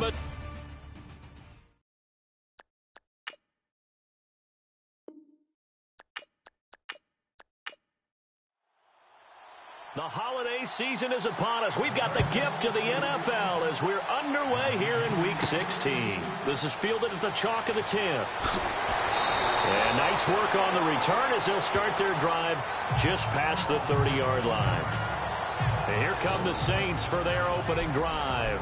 from it. The holiday season is upon us. We've got the gift of the NFL as we're underway here in Week 16. This is fielded at the chalk of the 10. And nice work on the return as they'll start their drive just past the 30-yard line. And here come the Saints for their opening drive.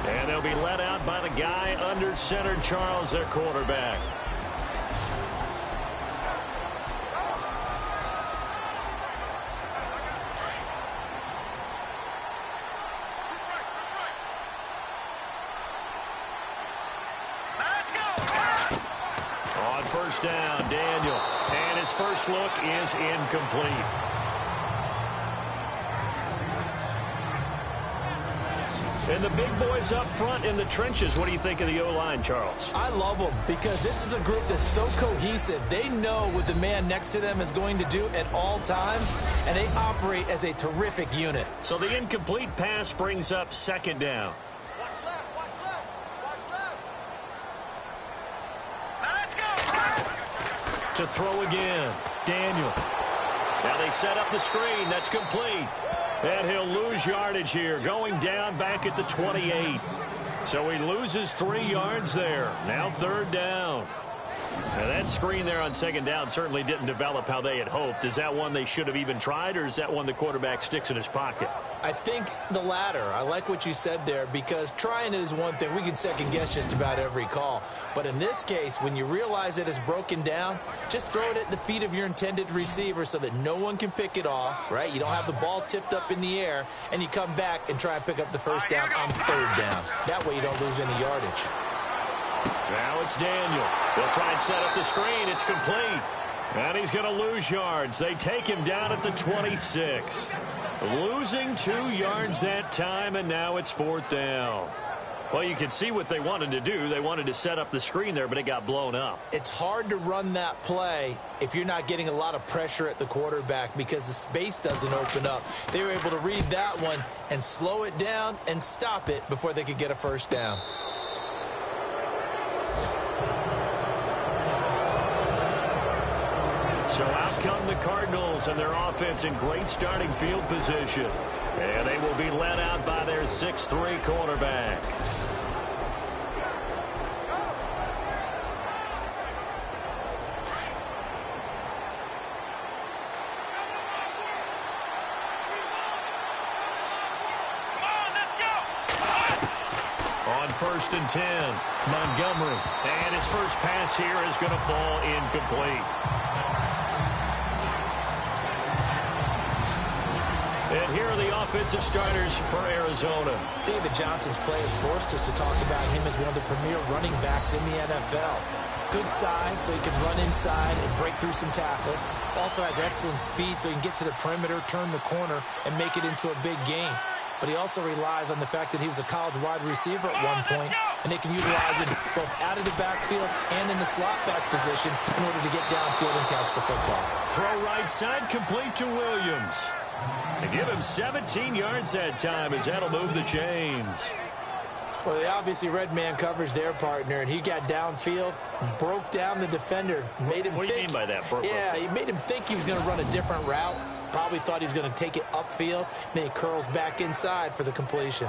And they'll be led out by the guy under center, Charles, their quarterback. First down, Daniel. And his first look is incomplete. And the big boys up front in the trenches. What do you think of the O-line, Charles? I love them because this is a group that's so cohesive. They know what the man next to them is going to do at all times, and they operate as a terrific unit. So the incomplete pass brings up second down. To throw again, Daniel. Now they set up the screen. That's complete. And he'll lose yardage here, going down back at the 28. So he loses 3 yards there. Now third down. Now that screen there on second down certainly didn't develop how they had hoped. Is that one they should have even tried, or is that one the quarterback sticks in his pocket? I think the latter. I like what you said there because trying it is one thing. We can second guess just about every call. But in this case, when you realize it is broken down, just throw it at the feet of your intended receiver so that no one can pick it off, right? You don't have the ball tipped up in the air, and you come back and try and pick up the first down on third down. That way you don't lose any yardage. Now it's Daniel. They'll try and set up the screen. It's complete. And he's going to lose yards. They take him down at the 26. Losing 2 yards that time, and now it's fourth down. Well, you can see what they wanted to do. They wanted to set up the screen there, but it got blown up. It's hard to run that play if you're not getting a lot of pressure at the quarterback because the space doesn't open up. They were able to read that one and slow it down and stop it before they could get a first down. So out come the Cardinals and their offense in great starting field position. And they will be led out by their 6'3" quarterback. On 1st and 10, Montgomery. And his first pass here is going to fall incomplete. And here are the offensive starters for Arizona. David Johnson's play has forced us to talk about him as one of the premier running backs in the NFL. Good size, so he can run inside and break through some tackles. Also has excellent speed, so he can get to the perimeter, turn the corner, and make it into a big game. But he also relies on the fact that he was a college wide receiver at one point, and they can utilize him both out of the backfield and in the slot back position in order to get downfield and catch the football. Throw right side, complete to Williams. They give him 17 yards that time as that'll move the chains. Well, they obviously red man coverage their partner, and he got downfield, broke down the defender, made him What do you mean by that? Yeah, he made him think he was going to run a different route. Probably thought he was going to take it upfield. Then he curls back inside for the completion.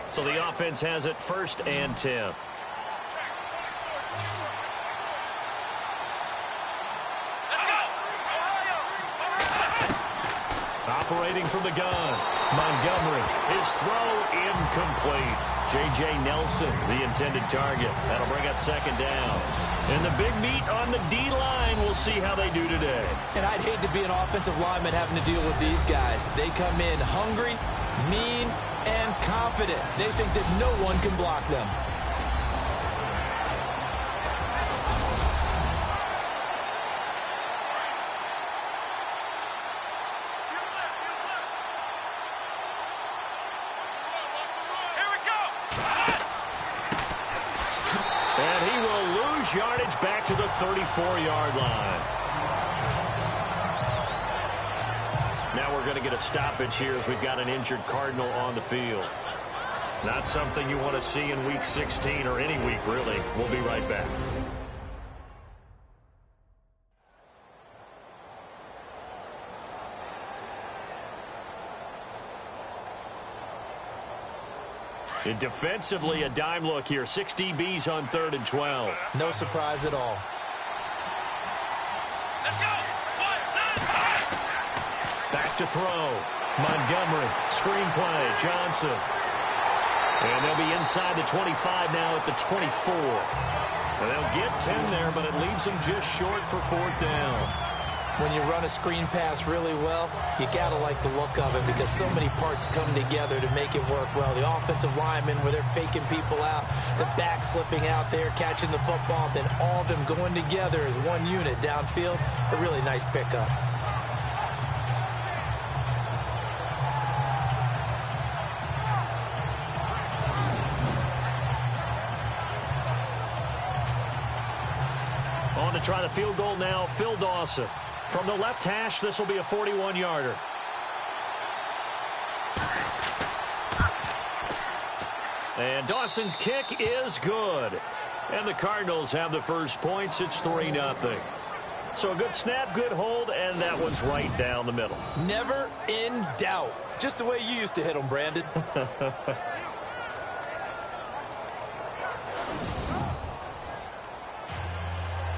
So the offense has it 1st and 10. Operating from the gun, Montgomery. His throw incomplete. J.J. Nelson, the intended target. That'll bring up 2nd down. And the big meat on the D-line. We'll see how they do today. And I'd hate to be an offensive lineman having to deal with these guys. They come in hungry, mean, and confident. They think that no one can block them. And he will lose yardage back to the 34-yard line. Now we're going to get a stoppage here as we've got an injured Cardinal on the field. Not something you want to see in Week 16 or any week, really. We'll be right back. And defensively, a dime look here. 6 DBs on 3rd and 12. No surprise at all. Let's go. Back to throw. Montgomery. Screen play. Johnson. And they'll be inside the 25 now at the 24. And they'll get 10 there, but it leaves them just short for 4th down. When you run a screen pass really well, you got to like the look of it because so many parts come together to make it work well. The offensive linemen, where they're faking people out, the back slipping out there, catching the football, then all of them going together as one unit downfield. A really nice pickup. On to try the field goal now, Phil Dawson. From the left hash, this will be a 41-yarder. And Dawson's kick is good. And the Cardinals have the first points. It's 3-0. So a good snap, good hold, and that one's right down the middle. Never in doubt. Just the way you used to hit them, Brandon.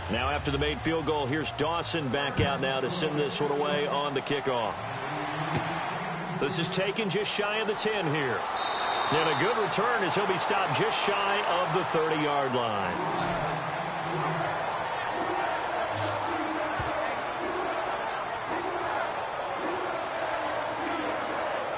Now after the made field goal, here's Dawson back out now to send this one away on the kickoff. This is taken just shy of the 10 here. And a good return as he'll be stopped just shy of the 30-yard line.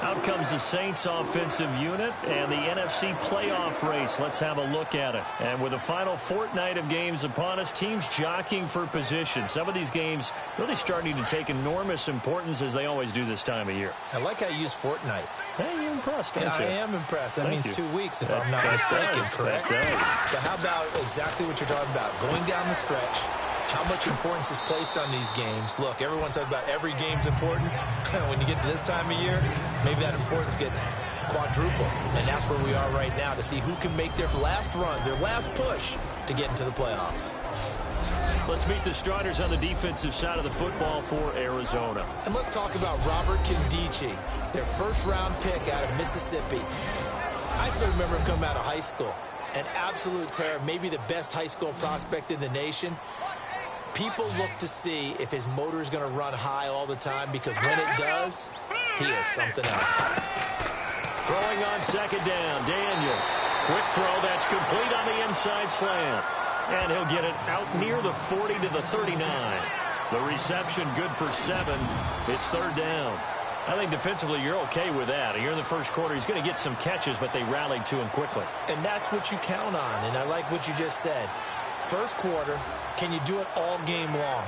Out comes the Saints offensive unit and the NFC playoff race. Let's have a look at it. And with the final fortnight of games upon us, teams jockeying for position. Some of these games really starting to take enormous importance as they always do this time of year. I like how you use fortnight. Hey, you're impressed, aren't you? I am impressed. That means 2 weeks, if That I'm not mistaken, does. correct? That does. But how about exactly what you're talking about? Going down the stretch, how much importance is placed on these games. Look, everyone talks about every game's important. When you get to this time of year, maybe that importance gets quadrupled. And that's where we are right now to see who can make their last run, their last push to get into the playoffs. Let's meet the starters on the defensive side of the football for Arizona. And let's talk about Robert Nkemdiche, their first-round pick out of Mississippi. I still remember him coming out of high school. An absolute terror, maybe the best high school prospect in the nation. People look to see if his motor is going to run high all the time because when it does, he is something else. Throwing on 2nd down, Daniel. Quick throw, that's complete on the inside slant. And he'll get it out near the 40 to the 39. The reception good for 7. It's 3rd down. I think defensively you're okay with that. You're in the first quarter. He's going to get some catches, but they rallied to him quickly. And that's what you count on, and I like what you just said. First quarter, can you do it all game long?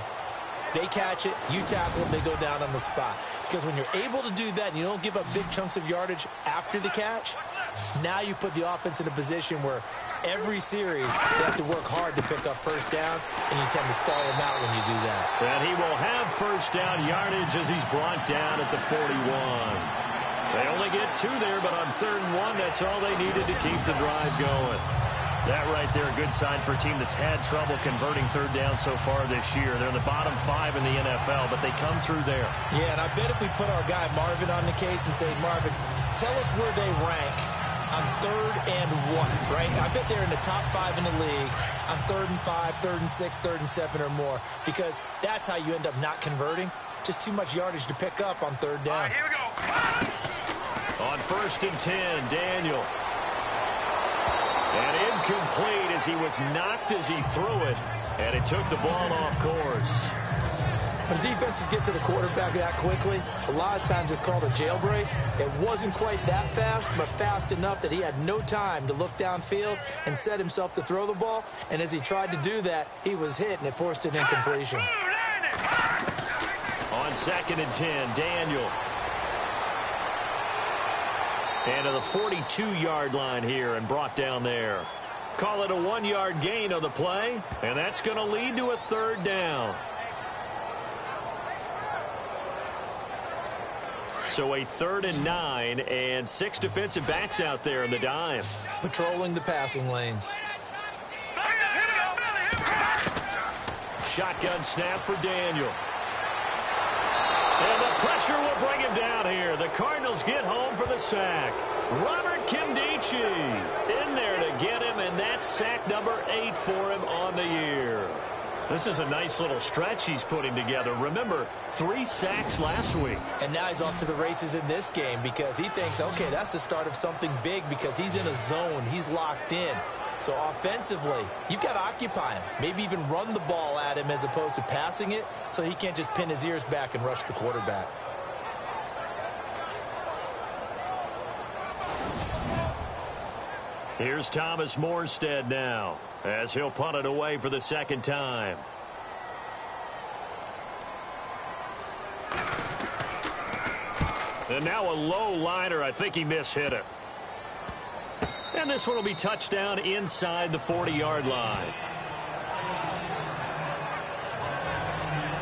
They catch it, you tackle them, they go down on the spot. Because when you're able to do that and you don't give up big chunks of yardage after the catch, now you put the offense in a position where every series they have to work hard to pick up first downs, and you tend to stall them out when you do that. And he will have first down yardage as he's brought down at the 41. They only get 2 there, but on 3rd and 1, that's all they needed to keep the drive going. That right there, a good sign for a team that's had trouble converting 3rd down so far this year. They're in the bottom 5 in the NFL, but they come through there. Yeah, and I bet if we put our guy Marvin on the case and say, Marvin, tell us where they rank on 3rd and 1, right? I bet they're in the top 5 in the league on 3rd and 5, 3rd and 6, 3rd and 7 or more, because that's how you end up not converting. Just too much yardage to pick up on 3rd down. All right, here we go. On 1st and 10, Daniel. And incomplete as he was knocked as he threw it, and it took the ball off course. When defenses get to the quarterback that quickly, a lot of times it's called a jailbreak. It wasn't quite that fast, but fast enough that he had no time to look downfield and set himself to throw the ball. And as he tried to do that, he was hit, and it forced an incompletion. On 2nd and 10, Daniel. And to the 42-yard line here and brought down there. Call it a 1-yard gain on the play, and that's going to lead to a 3rd down. So a 3rd and 9 and 6 defensive backs out there in the dime. Patrolling the passing lanes. Shotgun snap for Daniel. And the pressure will bring him down here. The Cardinals get home for the sack. Robert Kimdichie in there to get him, and that's sack number 8 for him on the year. This is a nice little stretch he's putting together. Remember, 3 sacks last week. And now he's off to the races in this game because he thinks, okay, that's the start of something big because he's in a zone. He's locked in. So offensively, you've got to occupy him. Maybe even run the ball at him as opposed to passing it so he can't just pin his ears back and rush the quarterback. Here's Thomas Morstead now as he'll punt it away for the 2nd time. And now a low liner. I think he mishit it. And this one will be touchdown inside the 40-yard line.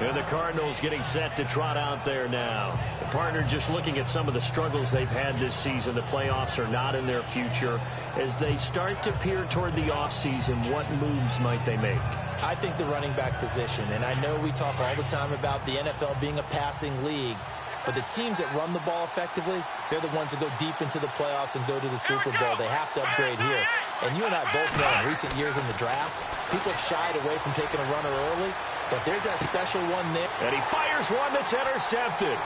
And the Cardinals getting set to trot out there now. The partner just looking at some of the struggles they've had this season. The playoffs are not in their future. As they start to peer toward the offseason, what moves might they make? I think the running back position, and I know we talk all the time about the NFL being a passing league, but the teams that run the ball effectively, they're the ones that go deep into the playoffs and go to the Super Bowl. They have to upgrade here. And you and I both know in recent years in the draft, people have shied away from taking a runner early, but there's that special one there. And he fires one that's intercepted.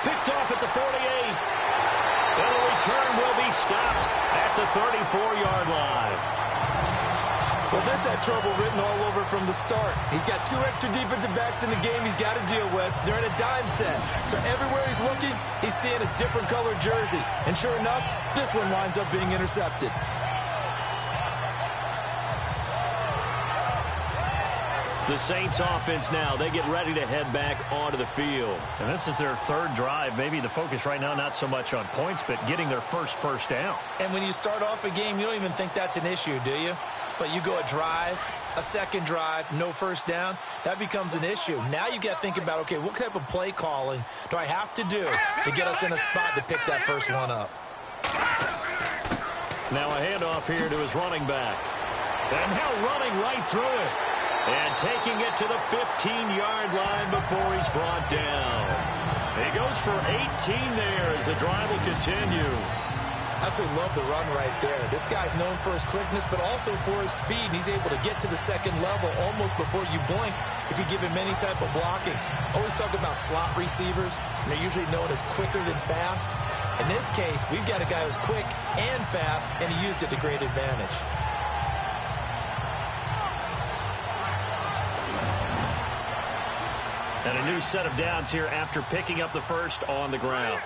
Picked off at the 48. And the return will be stopped at the 34-yard line. Well, this had trouble written all over from the start. He's got 2 extra defensive backs in the game he's got to deal with. They're in a dime set. So everywhere he's looking, he's seeing a different colored jersey. And sure enough, this one winds up being intercepted. The Saints offense now, they get ready to head back onto the field. And this is their 3rd drive. Maybe the focus right now not so much on points, but getting their first down. And when you start off a game, you don't even think that's an issue, do you? But you go a drive, a 2nd drive, no first down, that becomes an issue. Now you got to think about, okay, what type of play calling do I have to do to get us in a spot to pick that first one up? Now a handoff here to his running back. And now running right through it. And taking it to the 15-yard line before he's brought down. He goes for 18 there as the drive will continue. Absolutely love the run right there. This guy's known for his quickness, but also for his speed. He's able to get to the 2nd level almost before you blink if you give him any type of blocking. Always talk about slot receivers, and they're usually known as quicker than fast. In this case, we've got a guy who's quick and fast, and he used it to great advantage. And a new set of downs here after picking up the first on the ground.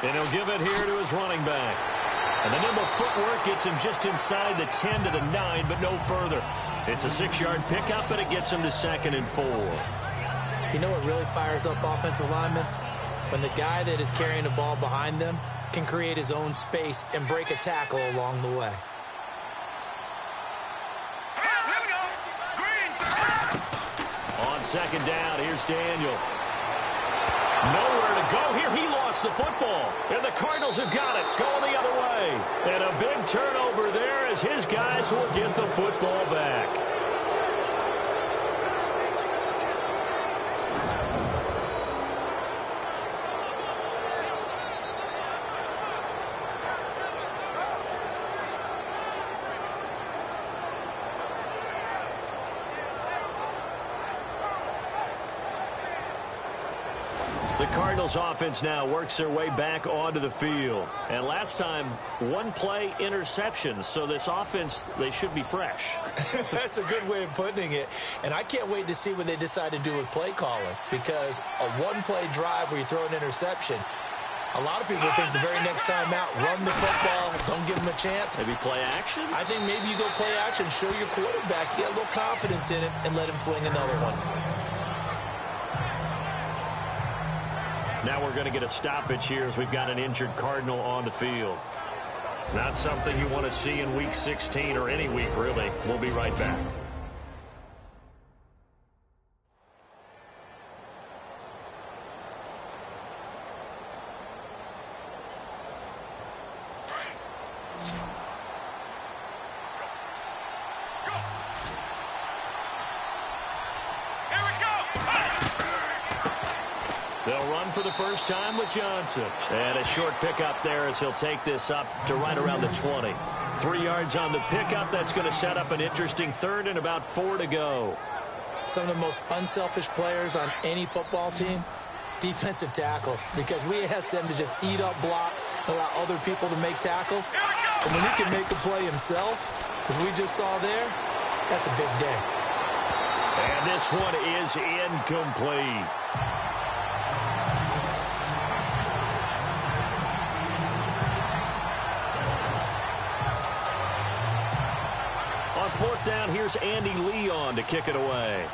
And he'll give it here to his running back. And the nimble footwork gets him just inside the 10 to the 9, but no further. It's a 6-yard pickup, and it gets him to 2nd and 4. You know what really fires up offensive linemen? When the guy that is carrying the ball behind them can create his own space and break a tackle along the way. On 2nd down, here's Daniel. Nowhere to go here. He lost the football. And the Cardinals have got it. Going the other way. And a big turnover there as his guys will get the football back. The Cardinals offense now works their way back onto the field. And last time, 1-play interceptions. So this offense, they should be fresh. That's a good way of putting it. And I can't wait to see what they decide to do with play calling. Because a 1-play drive where you throw an interception, a lot of people think the very next time out, run the football, don't give them a chance. Maybe play action? I think maybe you go play action, show your quarterback, get a little confidence in him, and let him fling another one. Now we're going to get a stoppage here as we've got an injured Cardinal on the field. Not something you want to see in Week 16 or any week, really. We'll be right back. They'll run for the first time with Johnson. And a short pickup there as he'll take this up to right around the 20. 3 yards on the pickup. That's going to set up an interesting third and about 4 to go. Some of the most unselfish players on any football team, defensive tackles, because we ask them to just eat up blocks and allow other people to make tackles. And when he can make a play himself, as we just saw there, that's a big day. And this one is incomplete. On fourth down, here's Andy Leon to kick it away.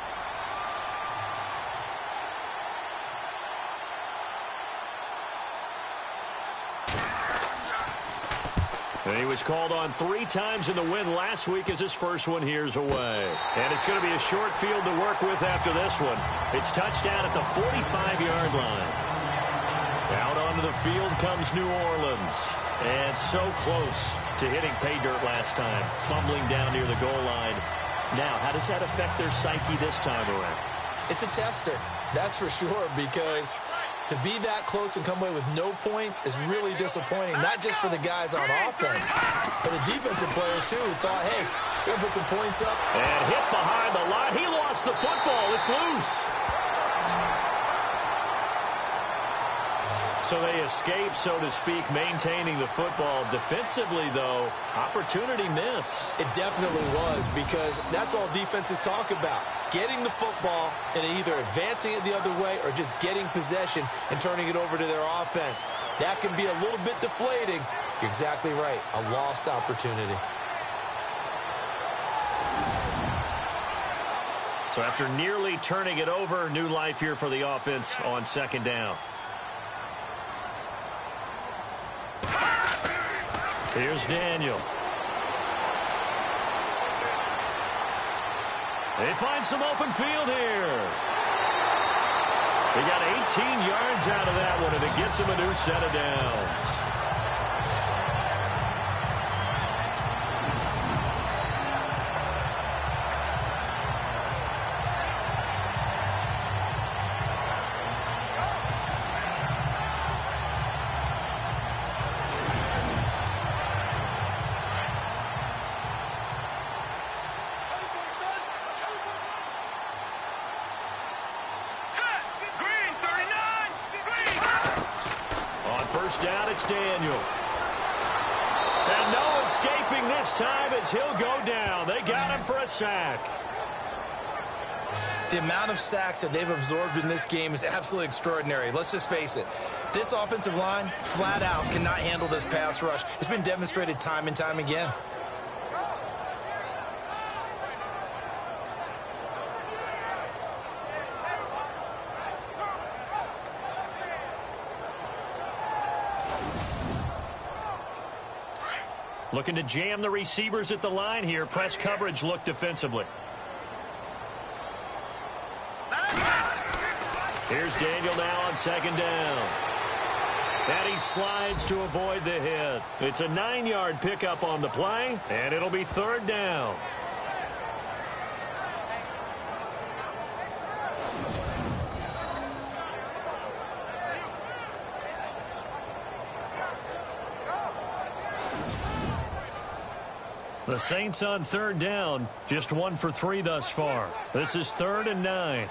And he was called on 3 times in the win last week as his first one here's away. And it's going to be a short field to work with after this one. It's touchdown at the 45-yard line. Out onto the field comes New Orleans. And so close to hitting pay dirt last time, fumbling down near the goal line. Now, how does that affect their psyche this time around? It's a tester, that's for sure, because to be that close and come away with no points is really disappointing, not just for the guys on offense, but the defensive players, too, who thought, hey, we're going to put some points up. And hit behind the line. He lost the football. It's loose. So they escape, so to speak, maintaining the football. Defensively, though, opportunity miss. It definitely was, because that's all defenses talk about. Getting the football and either advancing it the other way or just getting possession and turning it over to their offense. That can be a little bit deflating. You're exactly right. A lost opportunity. So after nearly turning it over, new life here for the offense on second down. Here's Daniel. They find some open field here. They got 18 yards out of that one, and it gets them a new set of downs. Down, it's Daniel. And no escaping this time as he'll go down. They got him for a sack. The amount of sacks that they've absorbed in this game is absolutely extraordinary. Let's just face it. This offensive line, flat out, cannot handle this pass rush. It's been demonstrated time and time again. Looking to jam the receivers at the line here. Press coverage look defensively. Here's Daniel now on second down. And he slides to avoid the hit. It's a 9-yard pickup on the play, and it'll be third down. The Saints on third down, just 1 for 3 thus far. This is 3rd and 9.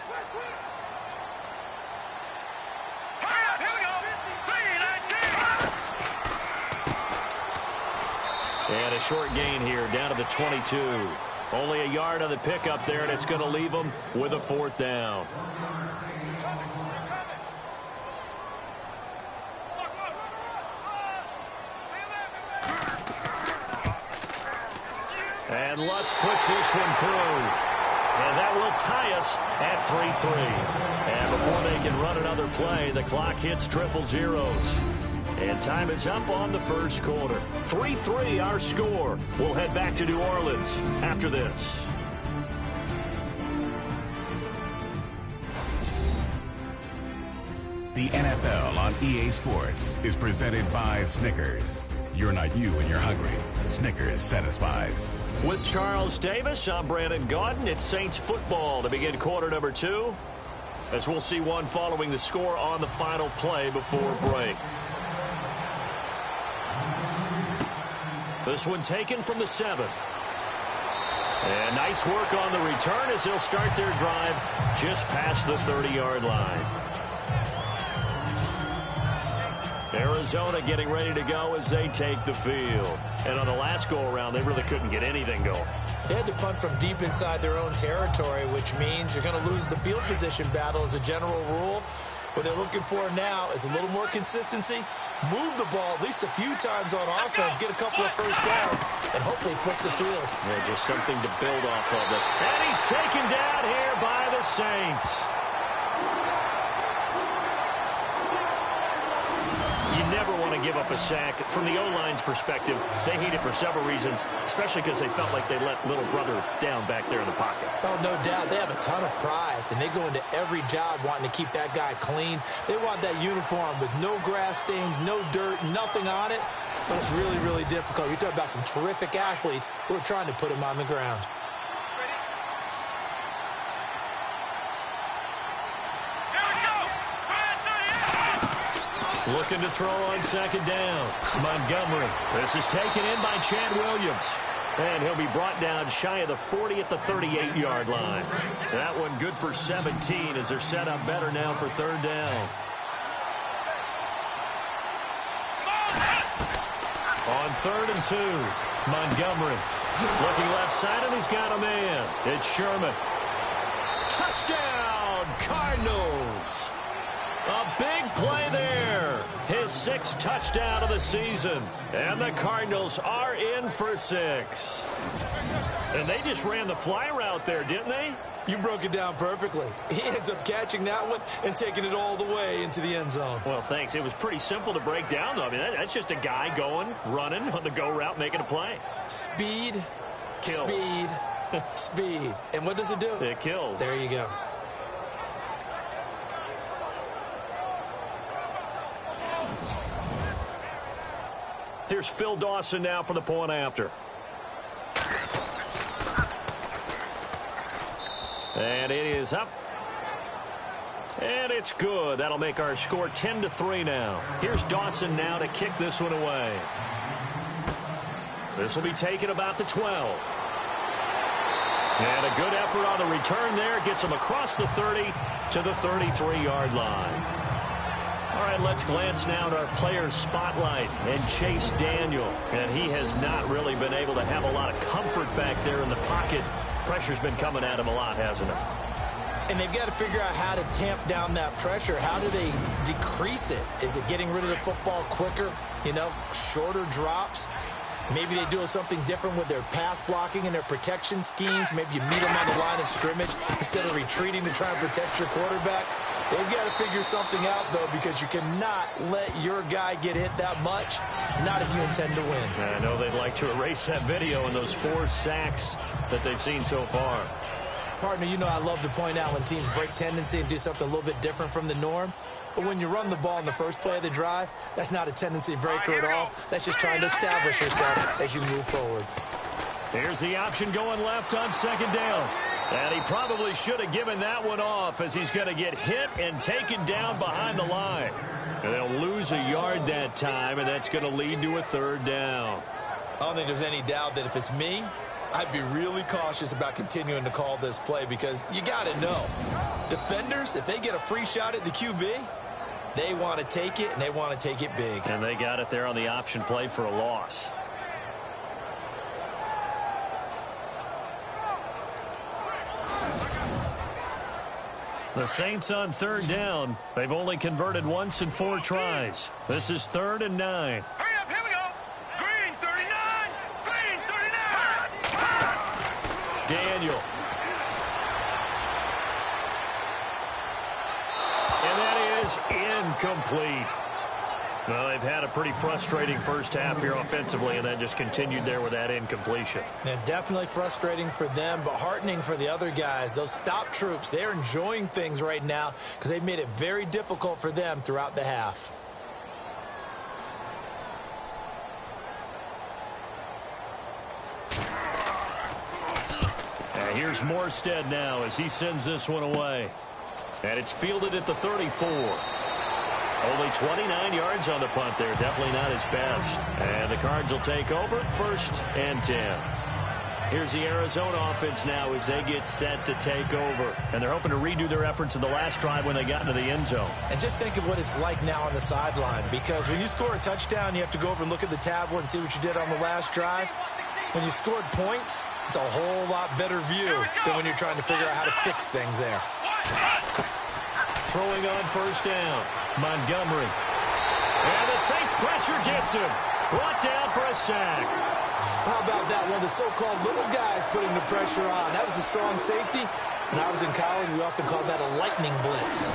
And a short gain here, down to the 22. Only a yard on the pickup there, and it's going to leave them with a 4th down. And Lutz puts this one through. And that will tie us at 3-3. And before they can run another play, the clock hits triple zeros. And time is up on the first quarter. 3-3 our score. We'll head back to New Orleans after this. The NFL on EA Sports is presented by Snickers. You're not you when you're hungry. Snickers satisfies. With Charles Davis, I'm Brandon Gaudin. It's Saints football to begin quarter number 2. as we'll see one following the score on the final play before break. This one taken from the 7. And nice work on the return as they'll start their drive just past the 30-yard line. Arizona getting ready to go as they take the field. And on the last go-around, they really couldn't get anything going. They had to punt from deep inside their own territory, which means you're going to lose the field position battle as a general rule. What they're looking for now is a little more consistency, move the ball at least a few times on offense, get a couple of first downs, and hopefully flip the field. Yeah, just something to build off of it. And he's taken down here by the Saints. You never want to give up a sack. From the O-line's perspective, they hate it for several reasons, especially because they felt like they let little brother down back there in the pocket. Oh, no doubt. They have a ton of pride, and they go into every job wanting to keep that guy clean. They want that uniform with no grass stains, no dirt, nothing on it, but it's really, really difficult. You're talking about some terrific athletes who are trying to put him on the ground. Looking to throw on second down. Montgomery. This is taken in by Chad Williams. And he'll be brought down shy of the 40 at the 38-yard line. That one good for 17 as they're set up better now for third down. On 3rd and 2, Montgomery. Looking left side, and he's got a man. It's Sherman. Touchdown, Cardinals. A big play there. His 6th touchdown of the season. And the Cardinals are in for 6. And they just ran the fly route there, didn't they? You broke it down perfectly. He ends up catching that one and taking it all the way into the end zone. Well, thanks. It was pretty simple to break down, though. I mean, that's just a guy going, running on the go route, making a play. Speed, kills. Speed, speed. And what does it do? It kills. There you go. Here's Phil Dawson now for the point after. And it is up. And it's good. That'll make our score 10-3 now. Here's Dawson now to kick this one away. This will be taken about the 12. And a good effort on the return there. Gets him across the 30 to the 33-yard line. All right, let's glance now at our players' spotlight and Chase Daniel. And he has not really been able to have a lot of comfort back there in the pocket. Pressure's been coming at him a lot, hasn't it? And they've got to figure out how to tamp down that pressure. How do they decrease it? Is it getting rid of the football quicker? You know, shorter drops? Maybe they do something different with their pass blocking and their protection schemes. Maybe you meet them on the line of scrimmage instead of retreating to try and protect your quarterback. They've got to figure something out, though, because you cannot let your guy get hit that much, not if you intend to win. I know they'd like to erase that video and those 4 sacks that they've seen so far. Partner, you know I love to point out when teams break tendency and do something a little bit different from the norm. But when you run the ball in the first play of the drive, that's not a tendency breaker at all. That's just trying to establish yourself as you move forward. Here's the option going left on second down. And he probably should have given that one off as he's going to get hit and taken down behind the line. And they'll lose a yard that time, and that's going to lead to a 3rd down. I don't think there's any doubt that if it's me, I'd be really cautious about continuing to call this play because you got to know, defenders, if they get a free shot at the QB, they want to take it, and they want to take it big. And they got it there on the option play for a loss. The Saints on 3rd down. They've only converted once in 4 tries. This is 3rd and 9. Hurry up, here we go. Green 39. Green 39. Daniel. And that is incomplete. Well, they've had a pretty frustrating first half here offensively, and then just continued there with that incompletion. Yeah, definitely frustrating for them, but heartening for the other guys. Those stop troops, they're enjoying things right now because they've made it very difficult for them throughout the half. And here's Morstead now as he sends this one away. And it's fielded at the 34. Only 29 yards on the punt there. Definitely not his best. And the Cards will take over 1st and 10. Here's the Arizona offense now as they get set to take over. And they're hoping to redo their efforts in the last drive when they got into the end zone. And just think of what it's like now on the sideline, because when you score a touchdown, you have to go over and look at the tablet and see what you did on the last drive. When you scored points, it's a whole lot better view than when you're trying to figure out how to fix things there. Throwing on 1st down, Montgomery. And the Saints pressure gets him. Brought down for a sack. How about that? One of the so-called little guys putting the pressure on. That was a strong safety. When I was in college, we often called that a lightning blitz.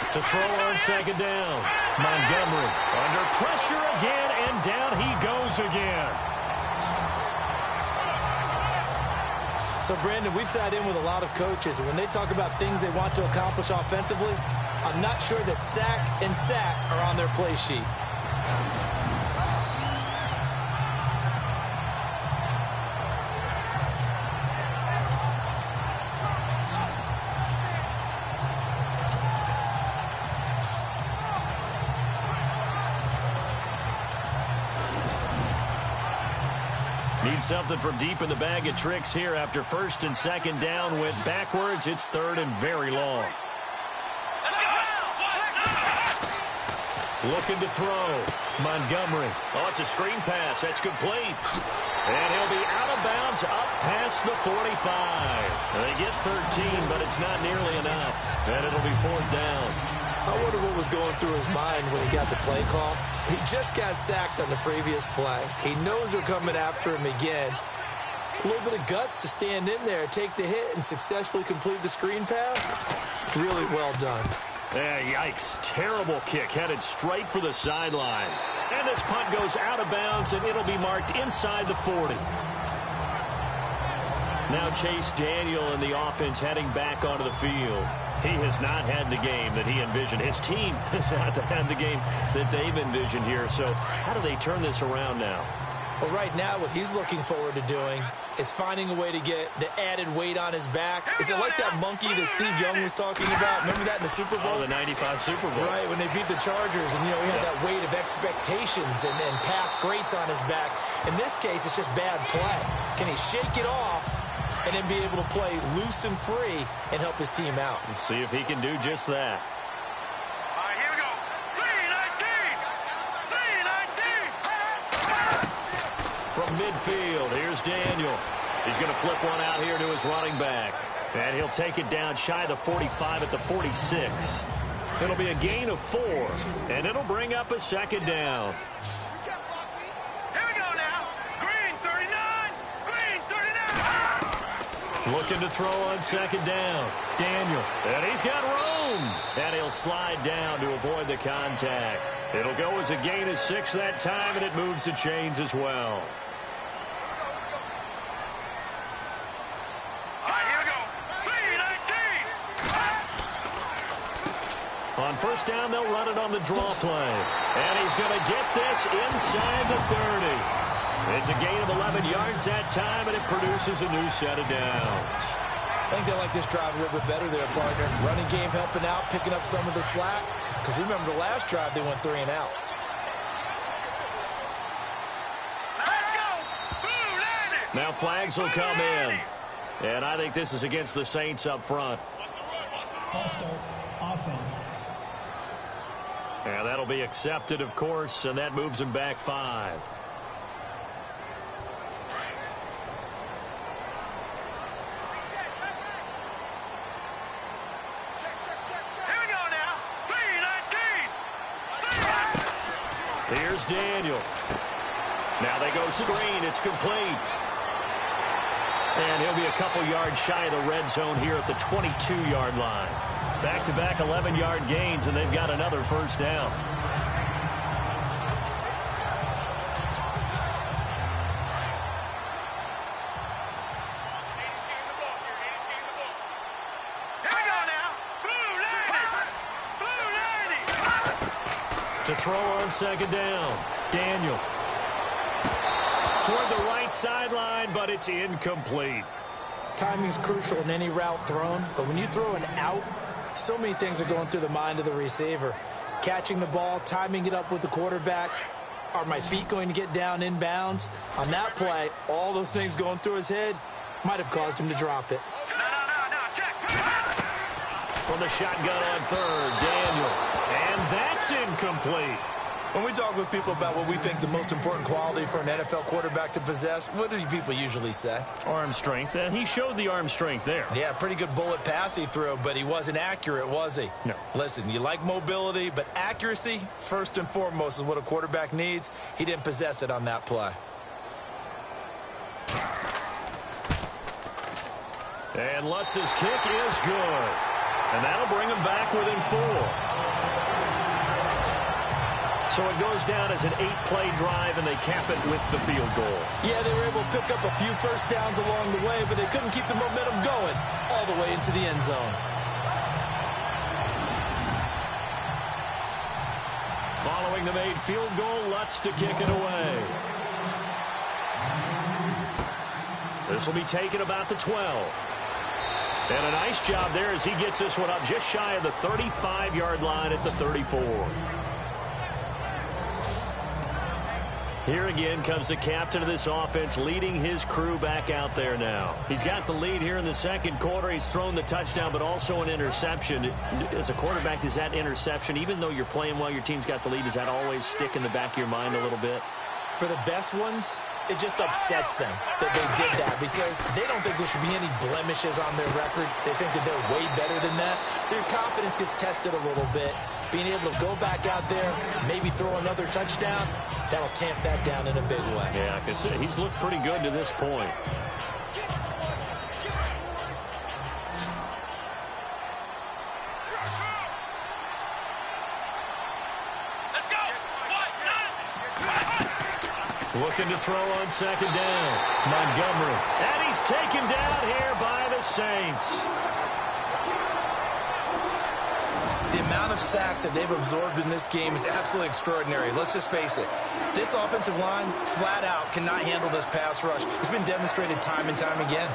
To throw on 2nd down. Montgomery under pressure again, and down he goes again. So, Brandon, we've sat in with a lot of coaches, and when they talk about things they want to accomplish offensively, I'm not sure that sack and sack are on their play sheet. Need something from deep in the bag of tricks here after 1st and 2nd down went backwards. It's 3rd and very long. Looking to throw. Montgomery. Oh, it's a screen pass. That's complete. And he'll be out of bounds up past the 45. They get 13, but it's not nearly enough. And it'll be 4th down. I wonder what was going through his mind when he got the play call. He just got sacked on the previous play. He knows they're coming after him again. A little bit of guts to stand in there, take the hit, and successfully complete the screen pass. Really well done. Yikes. Terrible kick headed straight for the sidelines. And this punt goes out of bounds, and it'll be marked inside the 40. Now Chase Daniel and the offense heading back onto the field. He has not had the game that he envisioned. His team has not had the game that they've envisioned here. So how do they turn this around now? Well, right now, what he's looking forward to doing is finding a way to get the added weight on his back. Is it like that monkey that Steve Young was talking about? Remember that in the Super Bowl? Oh, the 95 Super Bowl. Right, when they beat the Chargers, and, he had that weight of expectations and past greats on his back. In this case, it's just bad play. Can he shake it off and then be able to play loose and free and help his team out? Let's see if he can do just that. All right, here we go. 3-19. From midfield, here's Daniel. He's going to flip one out here to his running back. And he'll take it down shy of the 45 at the 46. It'll be a gain of 4. And it'll bring up a 2nd down. Here we go now. Green 39. Green 39. Looking to throw on 2nd down. Daniel. And he's got room. And he'll slide down to avoid the contact. It'll go as a gain of 6 that time, and it moves the chains as well. All right, here we go. 3-19. On 1st down, they'll run it on the draw play. And he's going to get this inside the 30. It's a gain of 11 yards that time, and it produces a new set of downs. I think they like this drive a little bit better there, partner. Running game helping out, picking up some of the slack. Because remember, the last drive, they went 3 and out. Let's go. Blue landed. Now flags will come in. And I think this is against the Saints up front. False start, offense. And that'll be accepted, of course, and that moves him back 5. Here we go now. 3-19. Here's Daniel. Now they go screen. It's complete. And he'll be a couple yards shy of the red zone here at the 22-yard line. Back-to-back 11-yard gains, and they've got another 1st down. To throw on second down. Daniel. Toward the right sideline, but it's incomplete. Timing is crucial in any route thrown, but when you throw an out, so many things are going through the mind of the receiver. Catching the ball, timing it up with the quarterback. Are my feet going to get down inbounds? On that play, all those things going through his head might have caused him to drop it. No, check. From the shotgun on third, Daniel. And that's incomplete. When we talk with people about what we think the most important quality for an NFL quarterback to possess, what do people usually say? Arm strength, and he showed the arm strength there. Yeah, pretty good bullet pass he threw, but he wasn't accurate, was he? No. Listen, you like mobility, but accuracy, first and foremost, is what a quarterback needs. He didn't possess it on that play. And Lutz's kick is good. And that'll bring him back within 4. So it goes down as an 8-play drive, and they cap it with the field goal. Yeah, they were able to pick up a few first downs along the way, but they couldn't keep the momentum going all the way into the end zone. Following the made field goal, Lutz to kick it away. This will be taken about the 12. And a nice job there as he gets this one up just shy of the 35-yard line at the 34. Here again comes the captain of this offense leading his crew back out there now. He's got the lead here in the second quarter. He's thrown the touchdown, but also an interception. As a quarterback, does that interception, even though you're playing well, your team's got the lead, does that always stick in the back of your mind a little bit? For the best ones, it just upsets them that they did that because they don't think there should be any blemishes on their record. They think that they're way better than that. So your confidence gets tested a little bit. Being able to go back out there, maybe throw another touchdown, that'll tamp that down in a big way. Yeah, because he's looked pretty good to this point. Looking to throw on second down. Montgomery. And he's taken down here by the Saints. The amount of sacks that they've absorbed in this game is absolutely extraordinary. Let's just face it. This offensive line, flat out, cannot handle this pass rush. It's been demonstrated time and time again.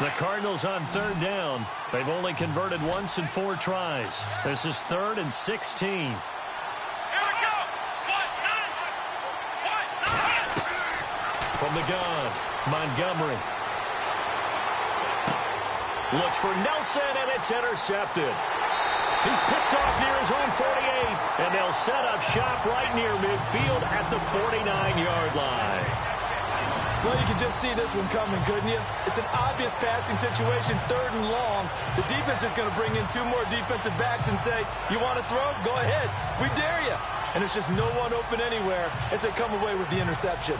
The Cardinals on third down. They've only converted once in 4 tries. This is 3rd and 16. From the gun, Montgomery. Looks for Nelson, and it's intercepted. He's picked off near his own 48, and they'll set up shop right near midfield at the 49-yard line. Well, you can just see this one coming, couldn't you? It's an obvious passing situation, 3rd and long. The defense is going to bring in 2 more defensive backs and say, you want to throw? Go ahead. We dare you. And it's just no one open anywhere as they come away with the interception.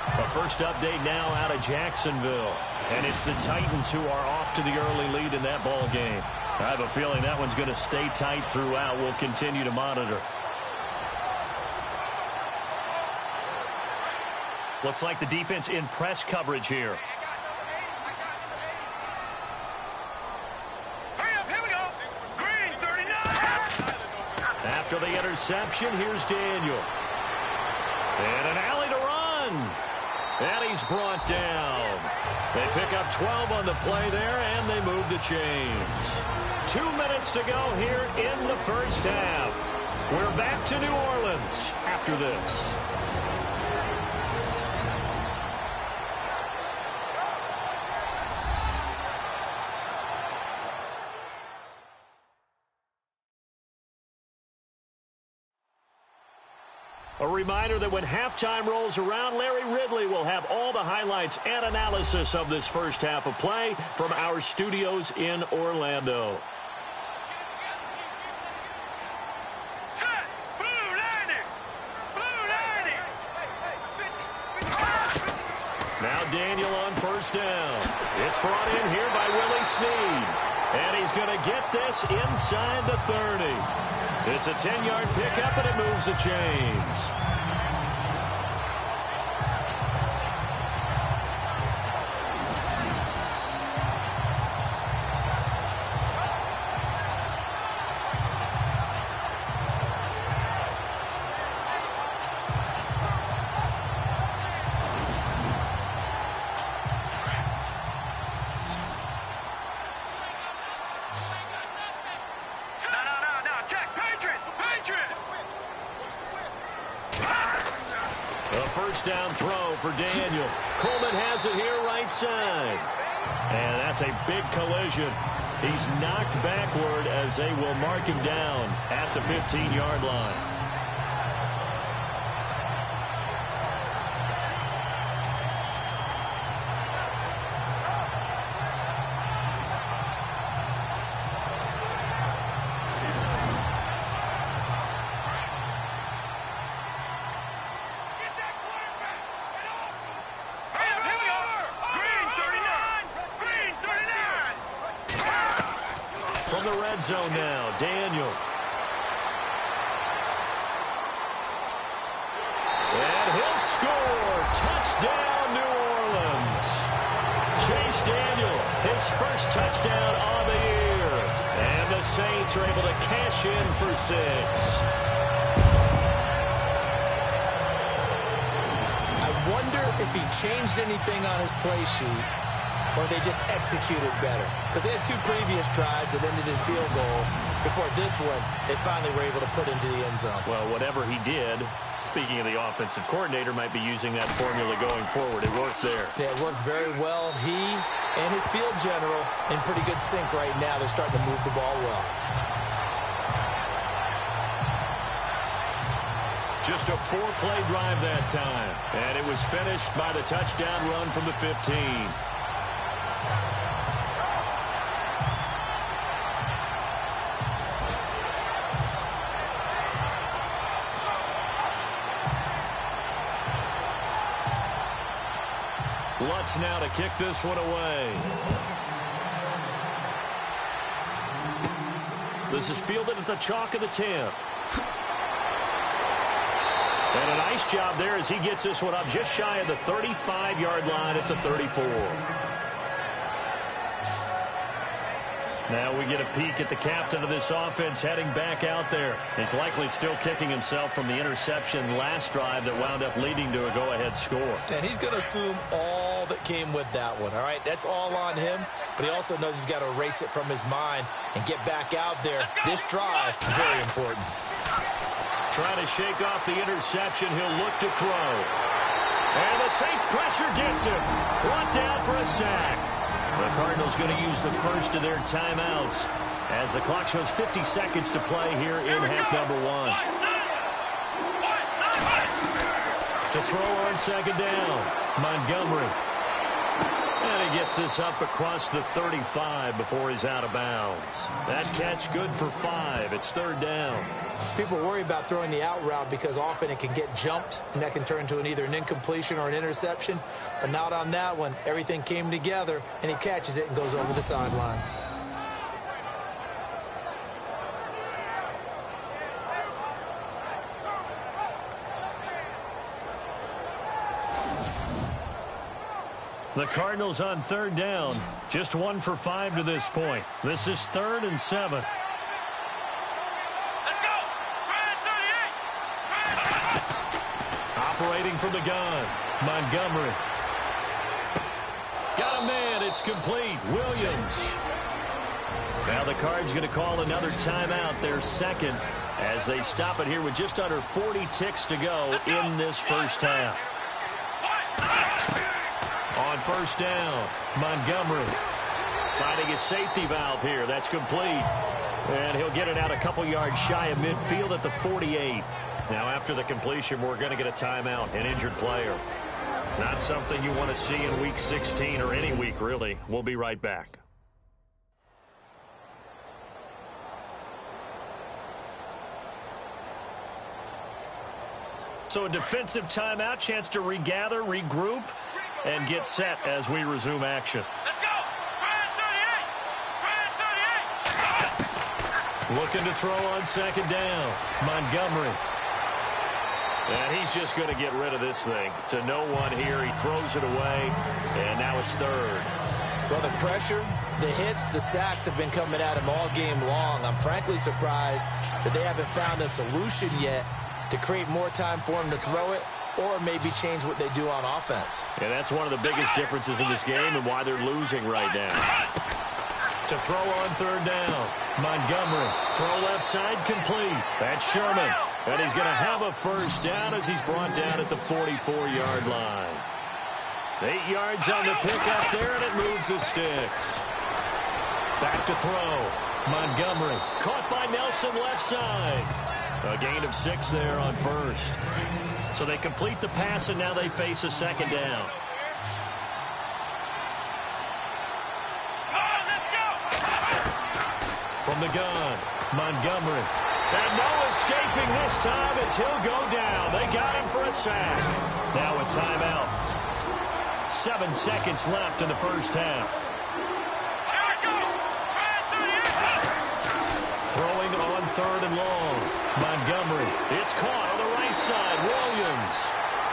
A first update now out of Jacksonville. And it's the Titans who are off to the early lead in that ball game. I have a feeling that one's going to stay tight throughout. We'll continue to monitor. Looks like the defense in press coverage here. Hurry up, here we go. Green, 39. After the interception, here's Daniel. And an alley to run. And he's brought down. They pick up 12 on the play there, and they move the chains. 2 minutes to go here in the first half. We're back to New Orleans after this. A reminder that when halftime rolls around, Larry Ridley will have all the highlights and analysis of this first half of play from our studios in Orlando. Set. Blue landing. Blue landing. Now Daniel on first down. It's brought in here by Willie Snead. And he's going to get this inside the 30. It's a 10-yard pickup, and it moves the chains. first down throw for Daniel. Coleman has it here right side. And that's a big collision. He's knocked backward as they will mark him down at the 15-yard line. From the red zone now, Daniel. And he'll score. Touchdown, New Orleans. Chase Daniel, his first touchdown on the year. And the Saints are able to cash in for 6. I wonder if he changed anything on his play sheet, or they just executed better. Because they had 2 previous drives that ended in field goals. Before this one, they finally were able to put into the end zone. Well, whatever he did, speaking of the offensive coordinator, might be using that formula going forward. It worked there. Yeah, it worked very well. He and his field general in pretty good sync right now. They're starting to move the ball well. Just a 4-play drive that time. And it was finished by the touchdown run from the 15. Lutz now to kick this one away. This is fielded at the chalk of the 10. And a nice job there as he gets this one up just shy of the 35-yard line at the 34. Now we get a peek at the captain of this offense heading back out there. He's likely still kicking himself from the interception last drive that wound up leading to a go-ahead score. And he's going to assume all that came with that one, all right? That's all on him, but he also knows he's got to erase it from his mind and get back out there. This drive is very important. Trying to shake off the interception. He'll look to throw. And the Saints pressure gets him. Brought down for a sack. The Cardinals going to use the first of their timeouts as the clock shows 50 seconds to play here in half number 1. To throw on second down, Montgomery. And he gets this up across the 35 before he's out of bounds. That catch good for 5. It's third down. People worry about throwing the out route because often it can get jumped, and that can turn into either an incompletion or an interception. But not on that one. Everything came together, and he catches it and goes over the sideline. The Cardinals on third down. Just 1 for 5 to this point. This is 3rd and 7. Operating from the gun, Montgomery. Got a man, it's complete. Williams. Now the Cards going to call another timeout, their second, as they stop it here with just under 40 ticks to go in this first half. On first down, Montgomery finding his safety valve here. That's complete. And he'll get it out a couple yards shy of midfield at the 48. Now, after the completion, we're going to get a timeout, an injured player. Not something you want to see in Week 16 or any week, really. We'll be right back. So a defensive timeout, chance to regather, regroup, and get set as we resume action. Looking to throw on second down, Montgomery. And he's just going to get rid of this thing. To no one here. He throws it away, and now it's third. Well, the pressure, the hits, the sacks have been coming at him all game long. I'm frankly surprised that they haven't found a solution yet to create more time for him to throw it or maybe change what they do on offense. And that's one of the biggest differences in this game and why they're losing right now. To throw on third down, Montgomery. Throw left side complete. That's Sherman. And he's going to have a first down as he's brought down at the 44-yard line. 8 yards on the pickup there, and it moves the sticks. Back to throw. Montgomery caught by Nelson left side. A gain of 6 there on first. So they complete the pass, and now they face a second down. From the gun, Montgomery. And no escaping this time as he'll go down. They got him for a sack. Now a timeout. 7 seconds left in the first half. Throwing on 3rd and long. Montgomery. It's caught on the right side. Williams.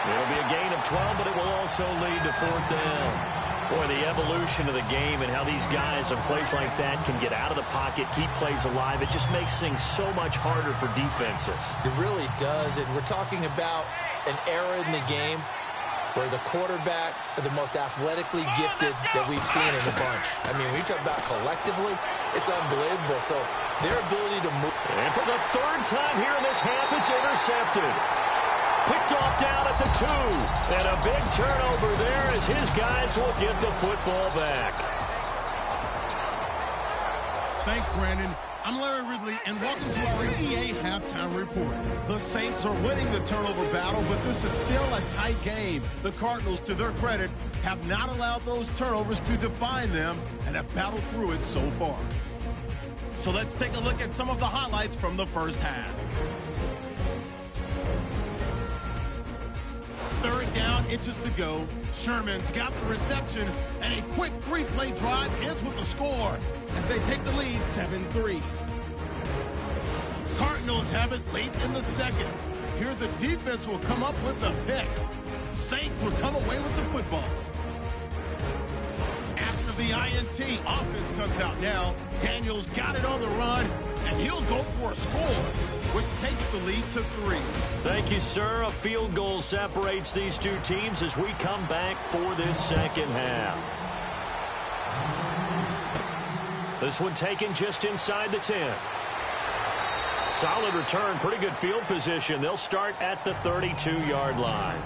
It'll be a gain of 12, but it will also lead to 4th down. Boy, the evolution of the game and how these guys on plays like that can get out of the pocket, keep plays alive, it just makes things so much harder for defenses. It really does, and we're talking about an era in the game where the quarterbacks are the most athletically gifted that we've seen in the bunch. I mean, when you talk about collectively, it's unbelievable. So their ability to move. And for the 3rd time here in this half, it's intercepted. Picked off down at the 2. And a big turnover there as his guys will get the football back. Thanks, Brandon. I'm Larry Ridley, and welcome to our EA Halftime Report. The Saints are winning the turnover battle, but this is still a tight game. The Cardinals, to their credit, have not allowed those turnovers to define them and have battled through it so far. So let's take a look at some of the highlights from the first half. 3rd down, inches to go. Sherman's got the reception, and a quick 3-play drive ends with a score as they take the lead 7-3. Cardinals have it late in the second. Here the defense will come up with a pick. Saints will come away with the football. After the INT, offense comes out now. Daniels got it on the run, and he'll go for a score, which takes the lead to 3. Thank you, sir. A field goal separates these two teams as we come back for this second half. This one taken just inside the 10. Solid return, pretty good field position. They'll start at the 32-yard line.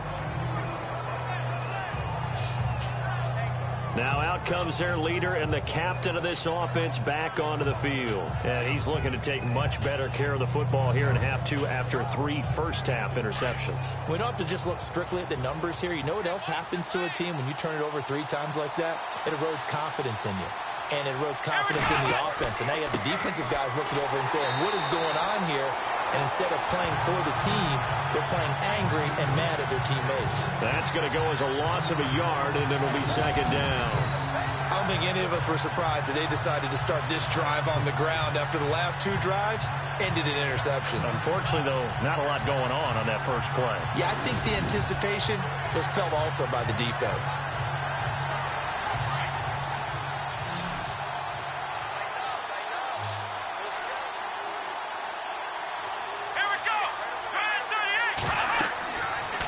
Now out comes their leader and the captain of this offense back onto the field. And he's looking to take much better care of the football here in half 2 after 3 first-half interceptions. We don't have to just look strictly at the numbers here. You know what else happens to a team when you turn it over 3 times like that? It erodes confidence in you. And it erodes confidence in the offense. And now you have the defensive guys looking over and saying, what is going on here? And instead of playing for the team, they're playing angry and mad at their teammates. That's going to go as a loss of a yard, and it'll be second down. I don't think any of us were surprised that they decided to start this drive on the ground after the last 2 drives ended in interceptions. Unfortunately, though, not a lot going on that first play. Yeah, I think the anticipation was felt also by the defense.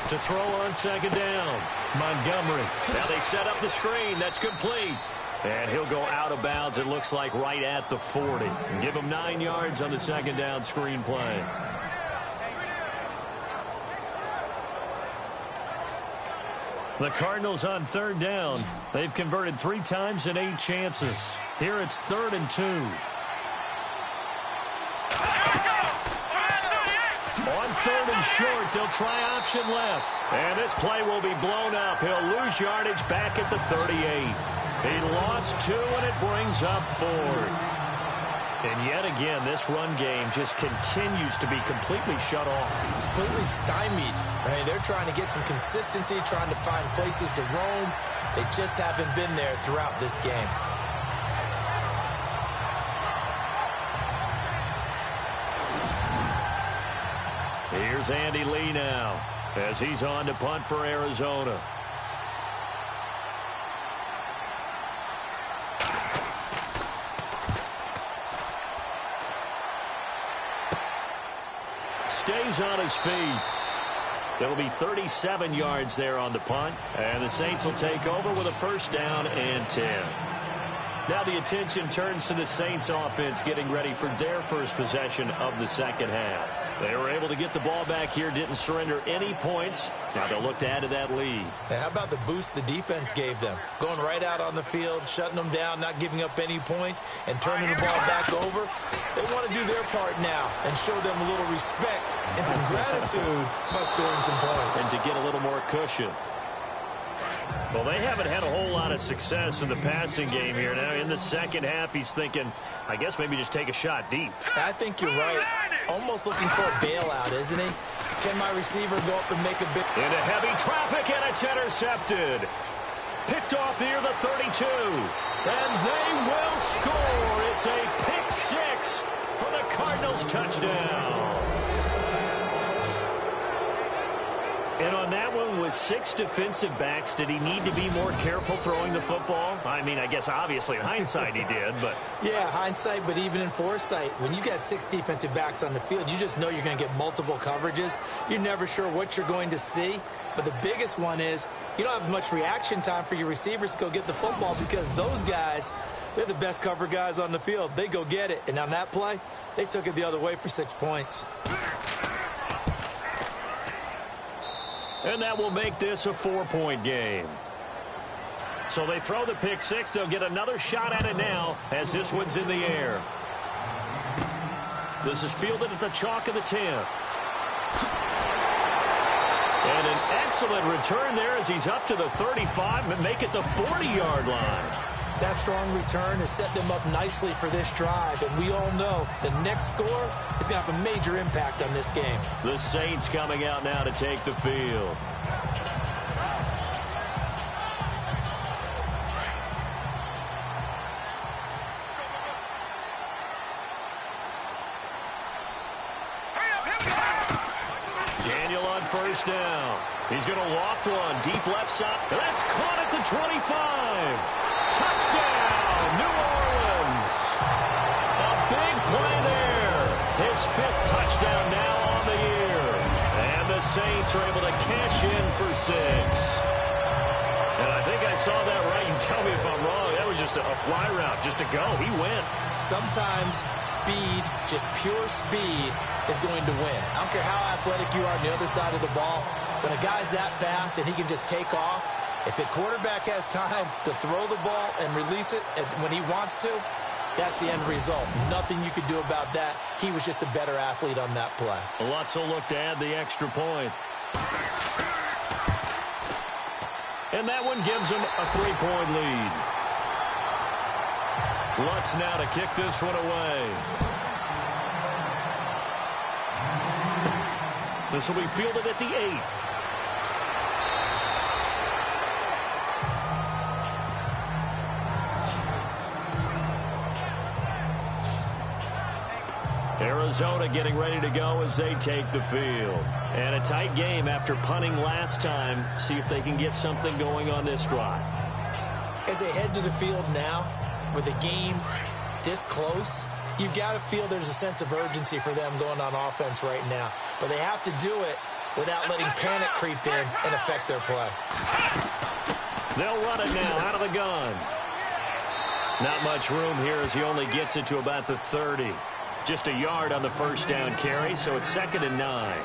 To throw on second down, Montgomery. Now they set up the screen. That's complete. And he'll go out of bounds, it looks like, right at the 40. And give him 9 yards on the second down screen play. The Cardinals on 3rd down. They've converted 3 times in 8 chances. Here it's 3rd and 2. On 3rd and short, they'll try option left. And this play will be blown up. He'll lose yardage back at the 38. He lost 2, and it brings up 4th. And yet again, this run game just continues to be completely shut off. Completely stymied. I mean, they're trying to get some consistency, trying to find places to roam. They just haven't been there throughout this game. Here's Andy Lee now as he's on to punt for Arizona. Stays on his feet. It'll be 37 yards there on the punt. And the Saints will take over with a 1st down and 10. Now the attention turns to the Saints offense getting ready for their first possession of the second half. They were able to get the ball back here, didn't surrender any points. Now they'll look to add to that lead. Now, how about the boost the defense gave them? Going right out on the field, shutting them down, not giving up any points, and turning the ball back over. They want to do their part now and show them a little respect and some gratitude by scoring some points. And to get a little more cushion. Well, they haven't had a whole lot of success in the passing game here. Now, in the second half, he's thinking, I guess maybe just take a shot deep. I think you're right. Almost looking for a bailout, isn't he? Can my receiver go up and make a big... Into heavy traffic, and it's intercepted. Picked off near the 32. And they will score. It's a pick six for the Cardinals touchdown. And on that one, with 6 defensive backs, did he need to be more careful throwing the football? I mean, I guess obviously in hindsight he did, but... Yeah, hindsight, but even in foresight, when you got 6 defensive backs on the field, you just know you're going to get multiple coverages. You're never sure what you're going to see. But the biggest one is you don't have much reaction time for your receivers to go get the football because those guys, they're the best cover guys on the field. They go get it. And on that play, they took it the other way for 6 points. And that will make this a 4-point game. So they throw the pick six. They'll get another shot at it now as this one's in the air. This is fielded at the chalk of the 10. And an excellent return there as he's up to the 35 and make it the 40-yard line. That strong return has set them up nicely for this drive, and we all know the next score is going to have a major impact on this game. The Saints coming out now to take the field. Daniel on first down. He's going to loft one deep left side. That's caught at the 25. Touchdown, New Orleans. A big play there. His 5th touchdown now on the year. And the Saints are able to cash in for 6. And I think I saw that right. You tell me if I'm wrong. That was just a fly route, just to go. He went. Sometimes speed, just pure speed, is going to win. I don't care how athletic you are on the other side of the ball. When a guy's that fast and he can just take off, if the quarterback has time to throw the ball and release it when he wants to, that's the end result. Nothing you could do about that. He was just a better athlete on that play. Lutz will look to add the extra point. And that one gives him a 3-point lead. Lutz now to kick this one away. This will be fielded at the 8. Arizona getting ready to go as they take the field. And a tight game after punting last time. See if they can get something going on this drive. As they head to the field now, with the game this close, you've got to feel there's a sense of urgency for them going on offense right now. But they have to do it without letting panic creep in and affect their play. They'll run it now out of the gun. Not much room here as he only gets it to about the 30. Just a yard on the first down carry, so it's 2nd and 9.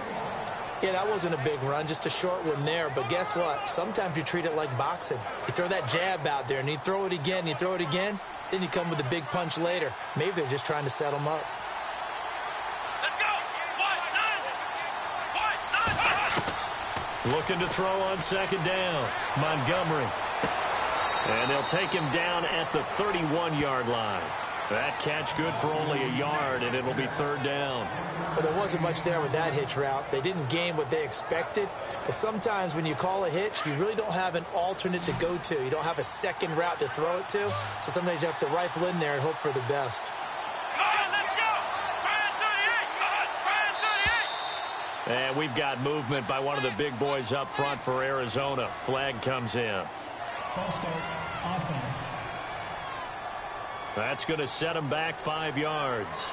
Yeah, that wasn't a big run, just a short one there. But guess what? Sometimes you treat it like boxing. You throw that jab out there, and you throw it again, then you come with a big punch later. Maybe they're just trying to set them up. Let's go. Looking to throw on 2nd down. Montgomery. And they'll take him down at the 31-yard line. That catch good for only a yard, and it'll be 3rd down. Well, there wasn't much there with that hitch route. They didn't gain what they expected. But sometimes when you call a hitch, you really don't have an alternate to go to. You don't have a second route to throw it to. So sometimes you have to rifle in there and hope for the best. Come on, let's go. Fire 38. And we've got movement by one of the big boys up front for Arizona. Flag comes in. False start, offense. That's going to set them back 5 yards.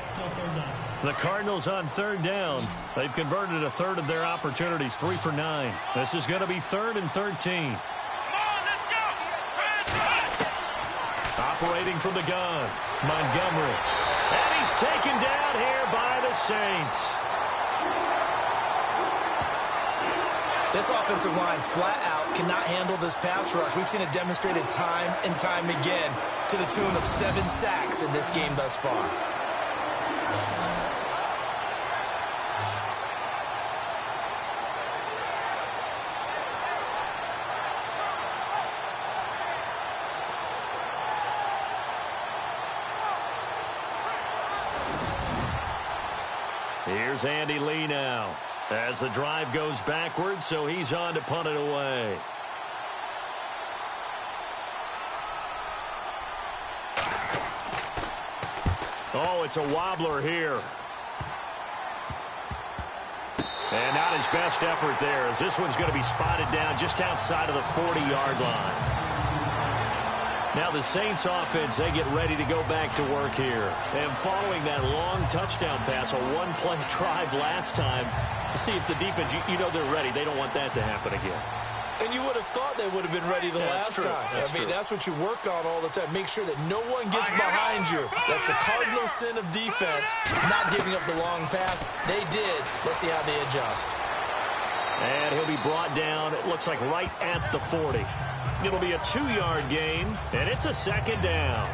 Still 3rd down. The Cardinals on 3rd down. They've converted a third of their opportunities, 3 for 9. This is going to be 3rd and 13. Come on, let's go. operating from the gun. Montgomery. And he's taken down here by the Saints. This offensive line flat out cannot handle this pass rush. We've seen it demonstrated time and time again to the tune of 7 sacks in this game thus far. Here's Andy Lee now as the drive goes backwards, so he's on to punt it away. Oh, it's a wobbler here. And not his best effort there, as this one's going to be spotted down just outside of the 40-yard line. Now the Saints offense, they get ready to go back to work here. And following that long touchdown pass, a one-play drive last time, to see if the defense, you know they're ready. They don't want that to happen again. And you would have thought they would have been ready the last time. That's what you work on all the time. Make sure that no one gets behind you. That's the cardinal sin of defense, not giving up the long pass. They did. Let's see how they adjust. And he'll be brought down, it looks like right at the 40. It'll be a 2-yard gain, and it's a second down.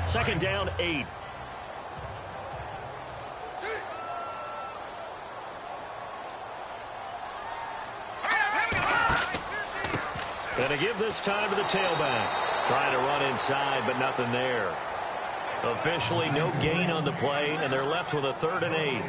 Second down, 8. And to give this time to the tailback. Trying to run inside, but nothing there. Officially, no gain on the play, and they're left with a 3rd and 8.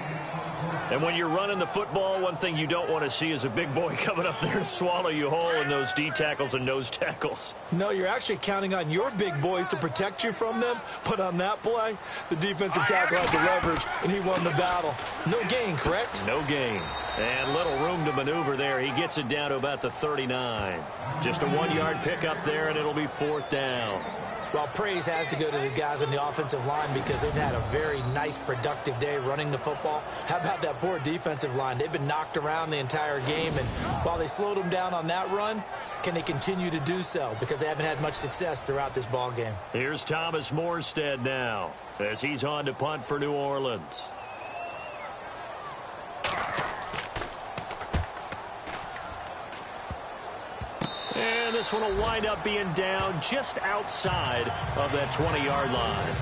And when you're running the football, one thing you don't want to see is a big boy coming up there and swallow you whole in those D tackles and nose tackles. No, you're actually counting on your big boys to protect you from them. But on that play, the defensive tackle had the leverage, and he won the battle. No gain, correct? No gain. And little room to maneuver there. He gets it down to about the 39. Just a 1-yard pickup there, and it'll be 4th down. Well, praise has to go to the guys on the offensive line because they've had a very nice, productive day running the football. How about that poor defensive line? They've been knocked around the entire game, and while they slowed them down on that run, can they continue to do so? Because they haven't had much success throughout this ball game. Here's Thomas Morstead now as he's on to punt for New Orleans. And this one will wind up being down just outside of that 20-yard line.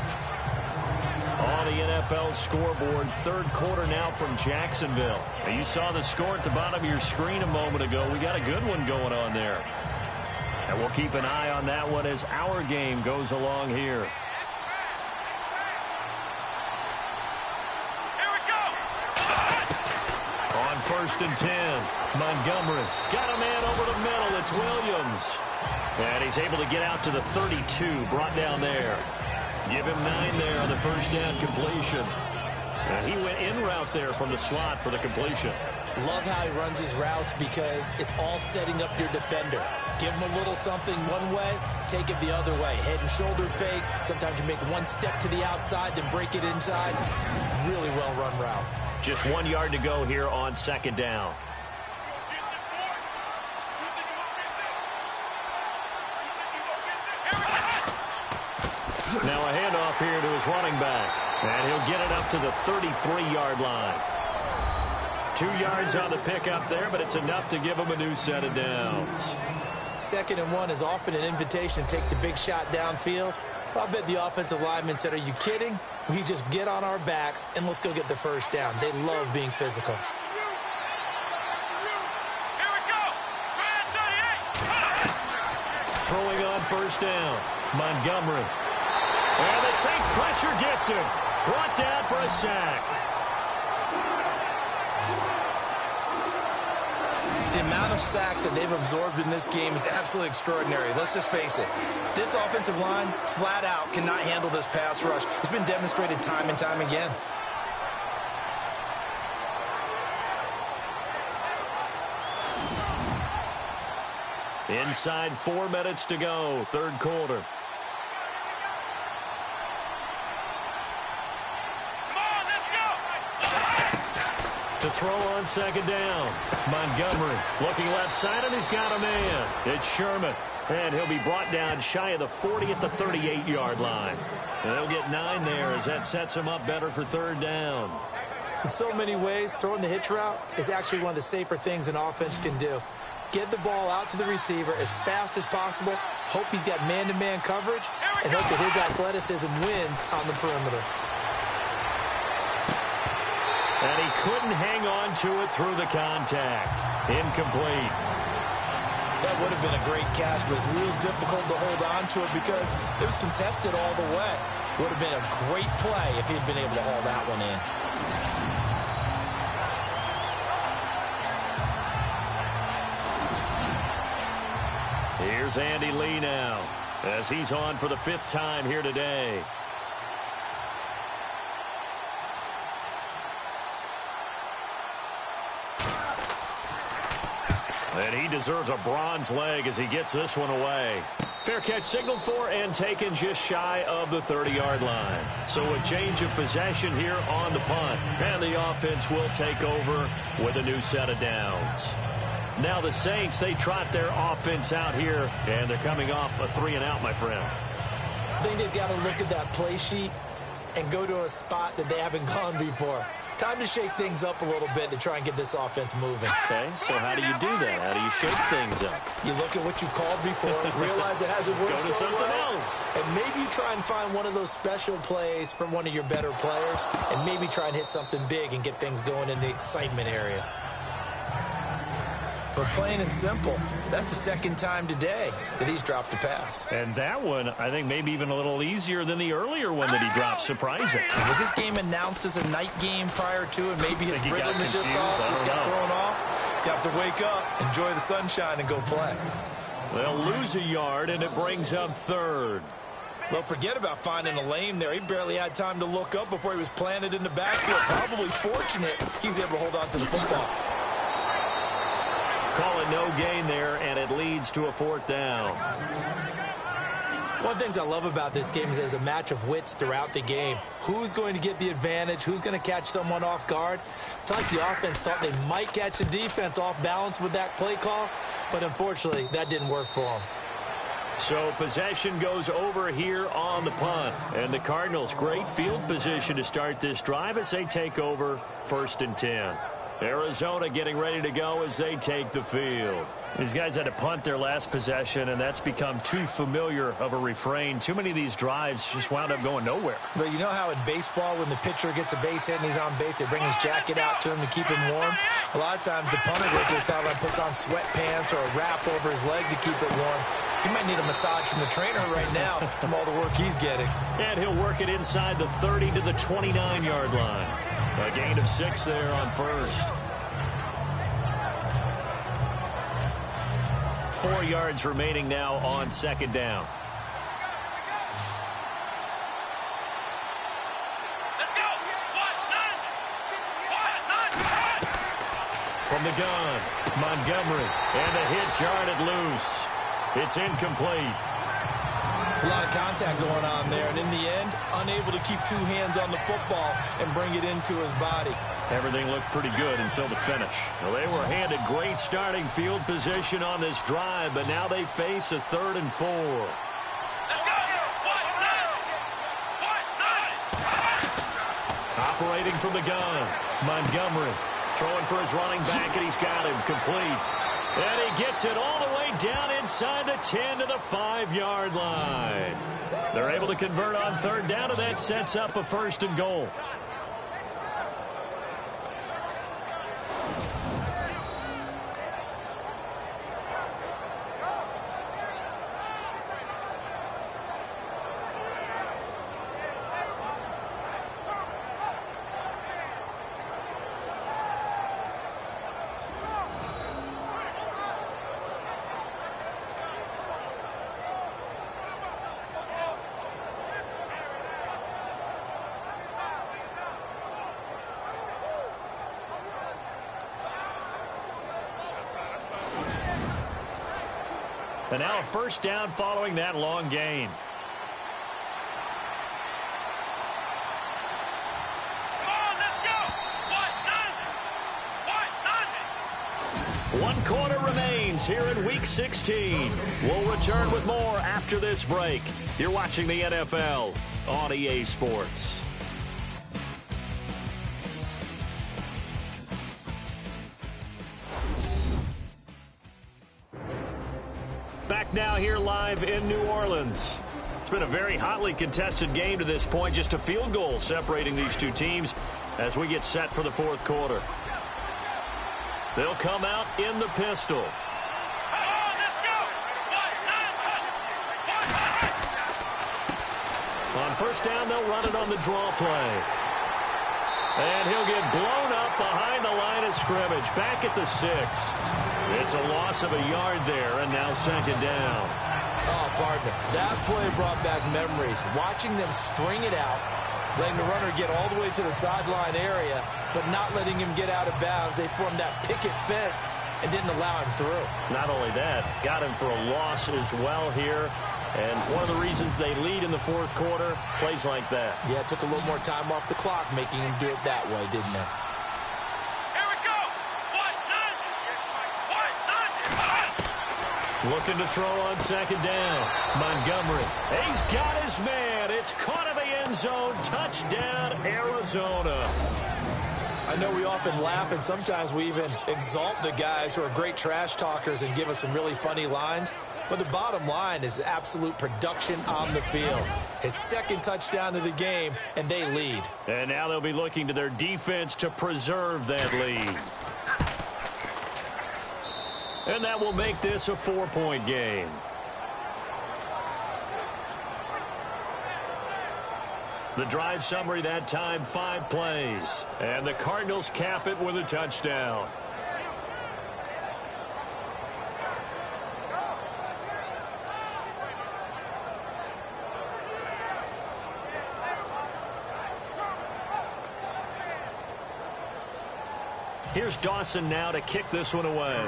On the NFL scoreboard, 3rd quarter now from Jacksonville. Now, you saw the score at the bottom of your screen a moment ago. We got a good one going on there. And we'll keep an eye on that one as our game goes along here. On 1st and 10, Montgomery got a man over the middle. It's Williams. And he's able to get out to the 32, brought down there. Give him 9 there on the 1st down completion. And he went in route there from the slot for the completion. Love how he runs his routes because it's all setting up your defender. Give him a little something one way, take it the other way. Head and shoulder fake. Sometimes you make one step to the outside, then break it inside. Really well-run route. Just 1 yard to go here on 2nd down. Now a handoff here to his running back. And he'll get it up to the 33-yard line. 2 yards on the pickup there, but it's enough to give him a new set of downs. 2nd and 1 is often an invitation to take the big shot downfield. I bet the offensive lineman said, are you kidding? We just get on our backs and let's go get the 1st down. They love being physical. Throwing on 1st down, Montgomery. And the Saints pressure gets him. Brought down for a sack. The amount of sacks that they've absorbed in this game is absolutely extraordinary. Let's just face it. This offensive line, flat out, cannot handle this pass rush. It's been demonstrated time and time again. Inside 4 minutes to go, 3rd quarter. To throw on second down. Montgomery looking left side, and he's got a man. It's Sherman. And he'll be brought down shy of the 40 at the 38-yard line. And they'll get 9 there as that sets him up better for third down. In so many ways, throwing the hitch route is actually one of the safer things an offense can do. Get the ball out to the receiver as fast as possible, hope he's got man-to-man coverage, and hope that his athleticism wins on the perimeter. And he couldn't hang on to it through the contact. Incomplete. That would have been a great catch, but it's real difficult to hold on to it because it was contested all the way. Would have been a great play if he'd been able to haul that one in. Here's Andy Lee now as he's on for the 5th time here today. And he deserves a bronze leg as he gets this one away. Fair catch signaled for and taken just shy of the 30-yard line. So a change of possession here on the punt. And the offense will take over with a new set of downs. Now the Saints, they trot their offense out here, and they're coming off a 3-and-out, my friend. I think they've got to look at that play sheet and go to a spot that they haven't gone before. Time to shake things up a little bit to try and get this offense moving. Okay, so how do you do that? How do you shake things up? You look at what you've called before, realize it hasn't worked Go to so something well, else. and maybe you try and find one of those special plays from one of your better players, and maybe try and hit something big and get things going in the excitement area. But plain and simple, that's the 2nd time today that he's dropped a pass. And that one, I think, maybe even a little easier than the earlier one that he dropped. Surprising. Was this game announced as a night game prior to, and maybe his rhythm is just off? He's got thrown off. He's got to wake up, enjoy the sunshine, and go play. They'll lose a yard, and it brings up 3rd. Well, forget about finding a lane there. He barely had time to look up before he was planted in the backfield. Probably fortunate he was able to hold on to the football. Call it no gain there, and it leads to a 4th down. One of the things I love about this game is there's a match of wits throughout the game. Who's going to get the advantage? Who's going to catch someone off guard? I feel like the offense thought they might catch the defense off balance with that play call, but unfortunately, that didn't work for them. So possession goes over here on the punt. And the Cardinals, great field position to start this drive as they take over 1st and 10. Arizona getting ready to go as they take the field. These guys had to punt their last possession, and that's become too familiar of a refrain. Too many of these drives just wound up going nowhere. But you know how in baseball, when the pitcher gets a base hit and he's on base, they bring his jacket out to him to keep him warm? A lot of times the punter goes to the sideline, puts on sweatpants or a wrap over his leg to keep it warm. He might need a massage from the trainer right now from all the work he's getting. And he'll work it inside the 30 to the 29-yard line. A gain of 6 there on 1st. 4 yards remaining now on 2nd down. Let's go. 1, 9. From the gun, Montgomery, and a hit jarred loose. It's incomplete. It's a lot of contact going on there, and in the end, unable to keep 2 hands on the football and bring it into his body. Everything looked pretty good until the finish. Well, they were handed great starting field position on this drive, but now they face a 3rd and 4. Let's go. 1, 9. Operating from the gun, Montgomery throwing for his running back, and he's got him complete. And he gets it all the way down inside the 10 to the 5-yard line. They're able to convert on 3rd down, and that sets up a 1st and goal. And now a 1st down following that long gain. Come on, let's go. 1, 1 quarter remains here in Week 16. We'll return with more after this break. You're watching the NFL on EA Sports. Back now here live in New Orleans. It's been a very hotly contested game to this point. Just a field goal separating these two teams as we get set for the fourth quarter. They'll come out in the pistol. On first down, they'll run it on the draw play. And he'll get blown up behind the line of scrimmage. Back at the 6. It's a loss of a yard there, and now second down. Oh, partner, that play brought back memories. Watching them string it out, letting the runner get all the way to the sideline area, but not letting him get out of bounds. They formed that picket fence and didn't allow him through. Not only that, got him for a loss as well here. And one of the reasons they lead in the fourth quarter, plays like that. Yeah, it took a little more time off the clock, making him do it that way, didn't it? Here we go. Looking to throw on second down. Montgomery. He's got his man. It's caught in the end zone. Touchdown, Arizona. I know we often laugh, and sometimes we even exalt the guys who are great trash talkers and give us some really funny lines. But the bottom line is absolute production on the field. His second touchdown of the game, and they lead. And now they'll be looking to their defense to preserve that lead. And that will make this a 4-point game. The drive summary that time, 5 plays. And the Cardinals cap it with a touchdown. Here's Dawson now to kick this one away.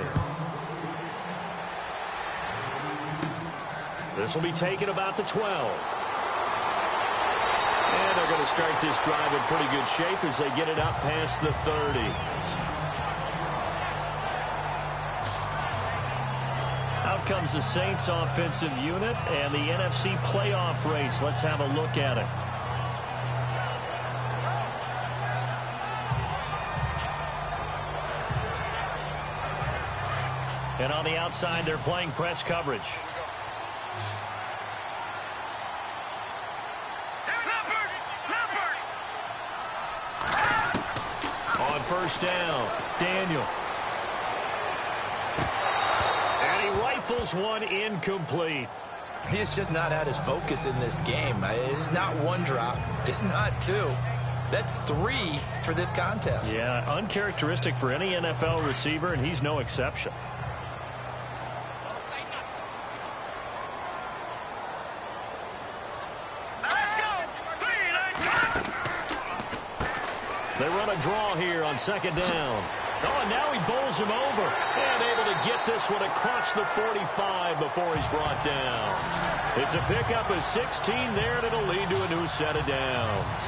This will be taken about the 12. And they're going to start this drive in pretty good shape as they get it up past the 30. Out comes the Saints offensive unit and the NFC playoff race. Let's have a look at it. And on the outside, they're playing press coverage. On first down, Daniel. And he rifles one incomplete. He's just not at his focus in this game. It's not one drop. It's not 2. That's 3 for this contest. Yeah, uncharacteristic for any NFL receiver, and he's no exception. They run a draw here on second down. Oh, and now he bowls him over. And able to get this one across the 45 before he's brought down. It's a pickup of 16 there, and it'll lead to a new set of downs.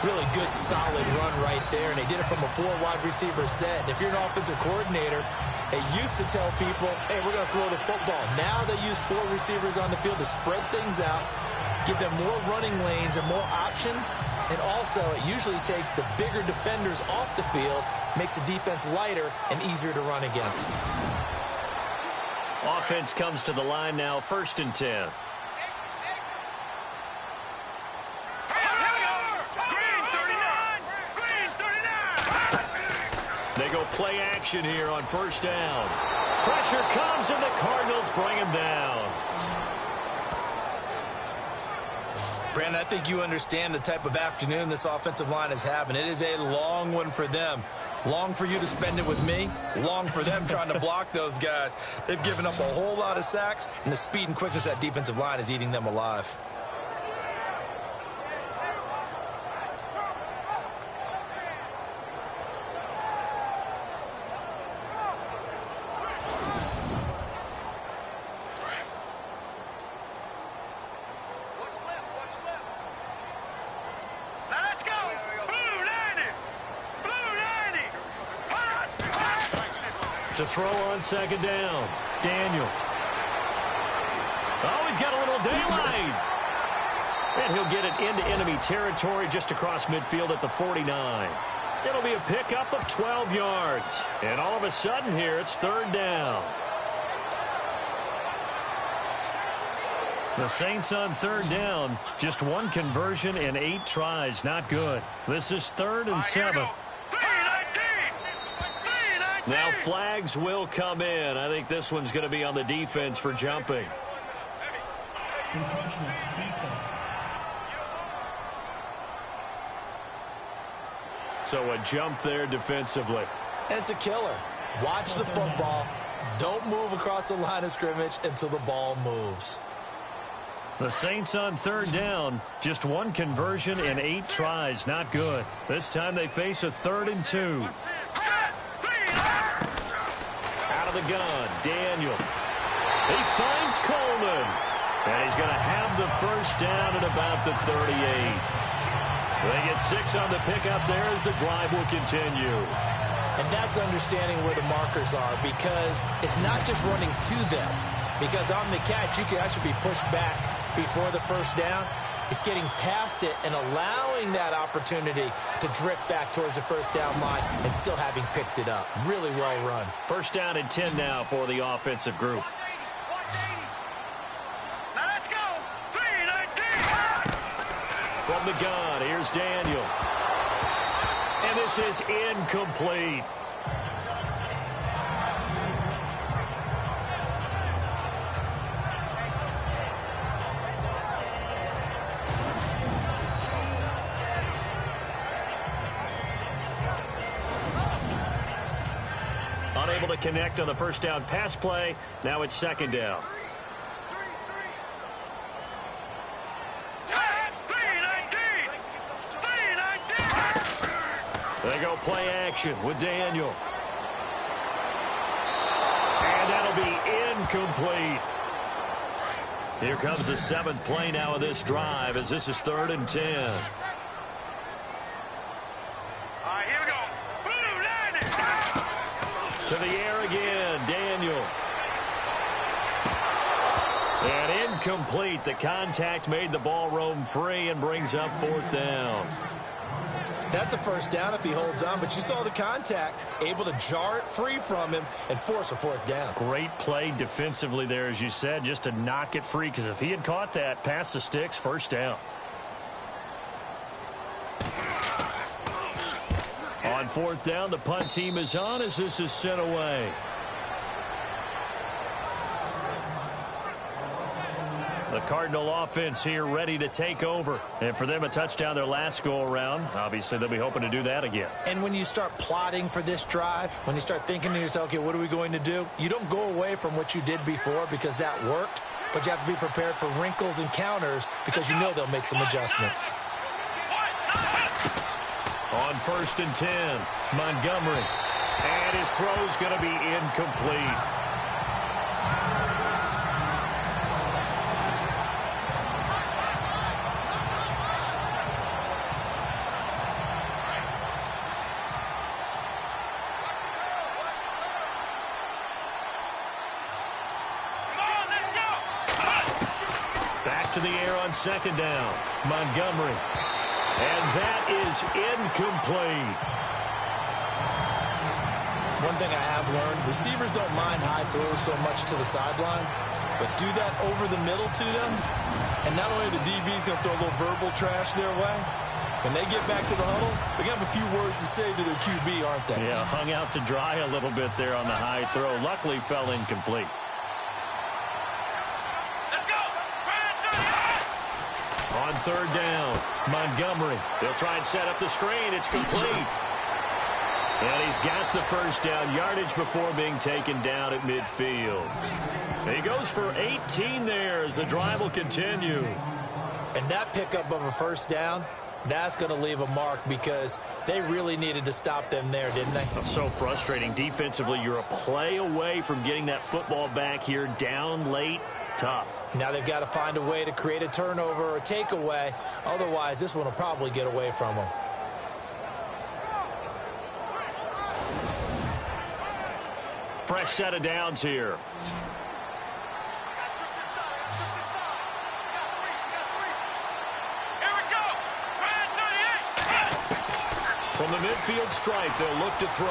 Really good, solid run right there, and they did it from a 4-wide receiver set. And if you're an offensive coordinator, they used to tell people, hey, we're going to throw the football. Now they use 4 receivers on the field to spread things out, give them more running lanes and more options. And also, it usually takes the bigger defenders off the field, makes the defense lighter and easier to run against. Offense comes to the line now, 1st and 10. They go play action here on first down. Pressure comes, and the Cardinals bring him down. Brandon, I think you understand the type of afternoon this offensive line is having. It is a long one for them. Long for you to spend it with me. Long for them trying to block those guys. They've given up a whole lot of sacks, and the speed and quickness of that defensive line is eating them alive. To throw on second down, Daniel. Oh, he's got a little daylight. And he'll get it into enemy territory just across midfield at the 49. It'll be a pickup of 12 yards. And all of a sudden here, it's third down. The Saints on third down. Just one conversion in 8 tries. Not good. This is 3rd and 7. Now flags will come in. I think this one's going to be on the defense for jumping. Encroachment, defense. So a jump there defensively. And it's a killer. Watch the football. Don't move across the line of scrimmage until the ball moves. The Saints on third down. Just one conversion in 8 tries. Not good. This time they face a 3rd and 2. Out of the gun, Daniel. He finds Coleman. And he's going to have the first down at about the 38. They get 6 on the pickup there as the drive will continue. And that's understanding where the markers are, because it's not just running to them. Because on the catch, you can actually be pushed back before the first down. It's getting past it and allowing that opportunity to drift back towards the first down line and still having picked it up. Really well run. First down and 10 now for the offensive group. Now let's go. 3-19. From the gun, here's Daniel. And this is incomplete. Unable to connect on the first down pass play. Now it's second down. They go play action with Daniel. And that'll be incomplete. Here comes the 7th play now of this drive as this is 3rd and 10. All right, here we go. Blue line. To the air again, Daniel. And incomplete. The contact made the ball roam free and brings up 4th down. That's a first down if he holds on, but you saw the contact, able to jar it free from him and force a 4th down. Great play defensively there, as you said, just to knock it free, because if he had caught that, past the sticks, first down. On 4th down, the punt team is on as this is sent away. The Cardinal offense here ready to take over. And for them, a touchdown their last go-around. Obviously, they'll be hoping to do that again. And when you start plotting for this drive, when you start thinking to yourself, okay, what are we going to do? You don't go away from what you did before because that worked, but you have to be prepared for wrinkles and counters because you know they'll make some adjustments. On 1st and 10, Montgomery. And his throw's going to be incomplete. To the air on 2nd down. Montgomery. And that is incomplete. One thing I have learned, receivers don't mind high throws so much to the sideline, but do that over the middle to them, and not only the DB's going to throw a little verbal trash their way, when they get back to the huddle, they're going to have a few words to say to their QB, aren't they? Yeah, hung out to dry a little bit there on the high throw. Luckily fell incomplete. On 3rd down, Montgomery. They'll try and set up the screen. It's complete. And he's got the first down yardage before being taken down at midfield. He goes for 18 there as the drive will continue. And that pickup of a first down, that's going to leave a mark because they really needed to stop them there, didn't they? So frustrating. Defensively, you're a play away from getting that football back here down late. Tough. Now they've got to find a way to create a turnover or a takeaway. Otherwise, this one will probably get away from them. fresh set of downs here. From the midfield stripe, they'll look to throw.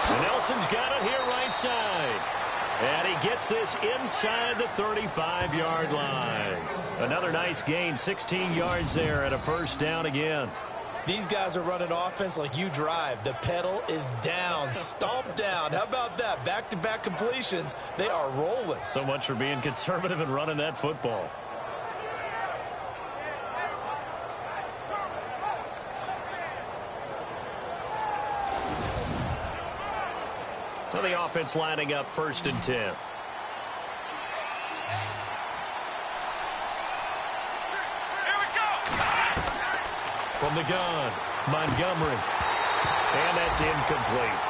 And Nelson's got it here right side. And he gets this inside the 35-yard line. Another nice gain, 16 yards there and a first down again. These guys are running offense like you drive. The pedal is down, stomp down. How about that? Back-to-back completions. They are rolling. So much for being conservative and running that football. So the offense lining up 1st and 10. From the gun, Montgomery. And that's incomplete.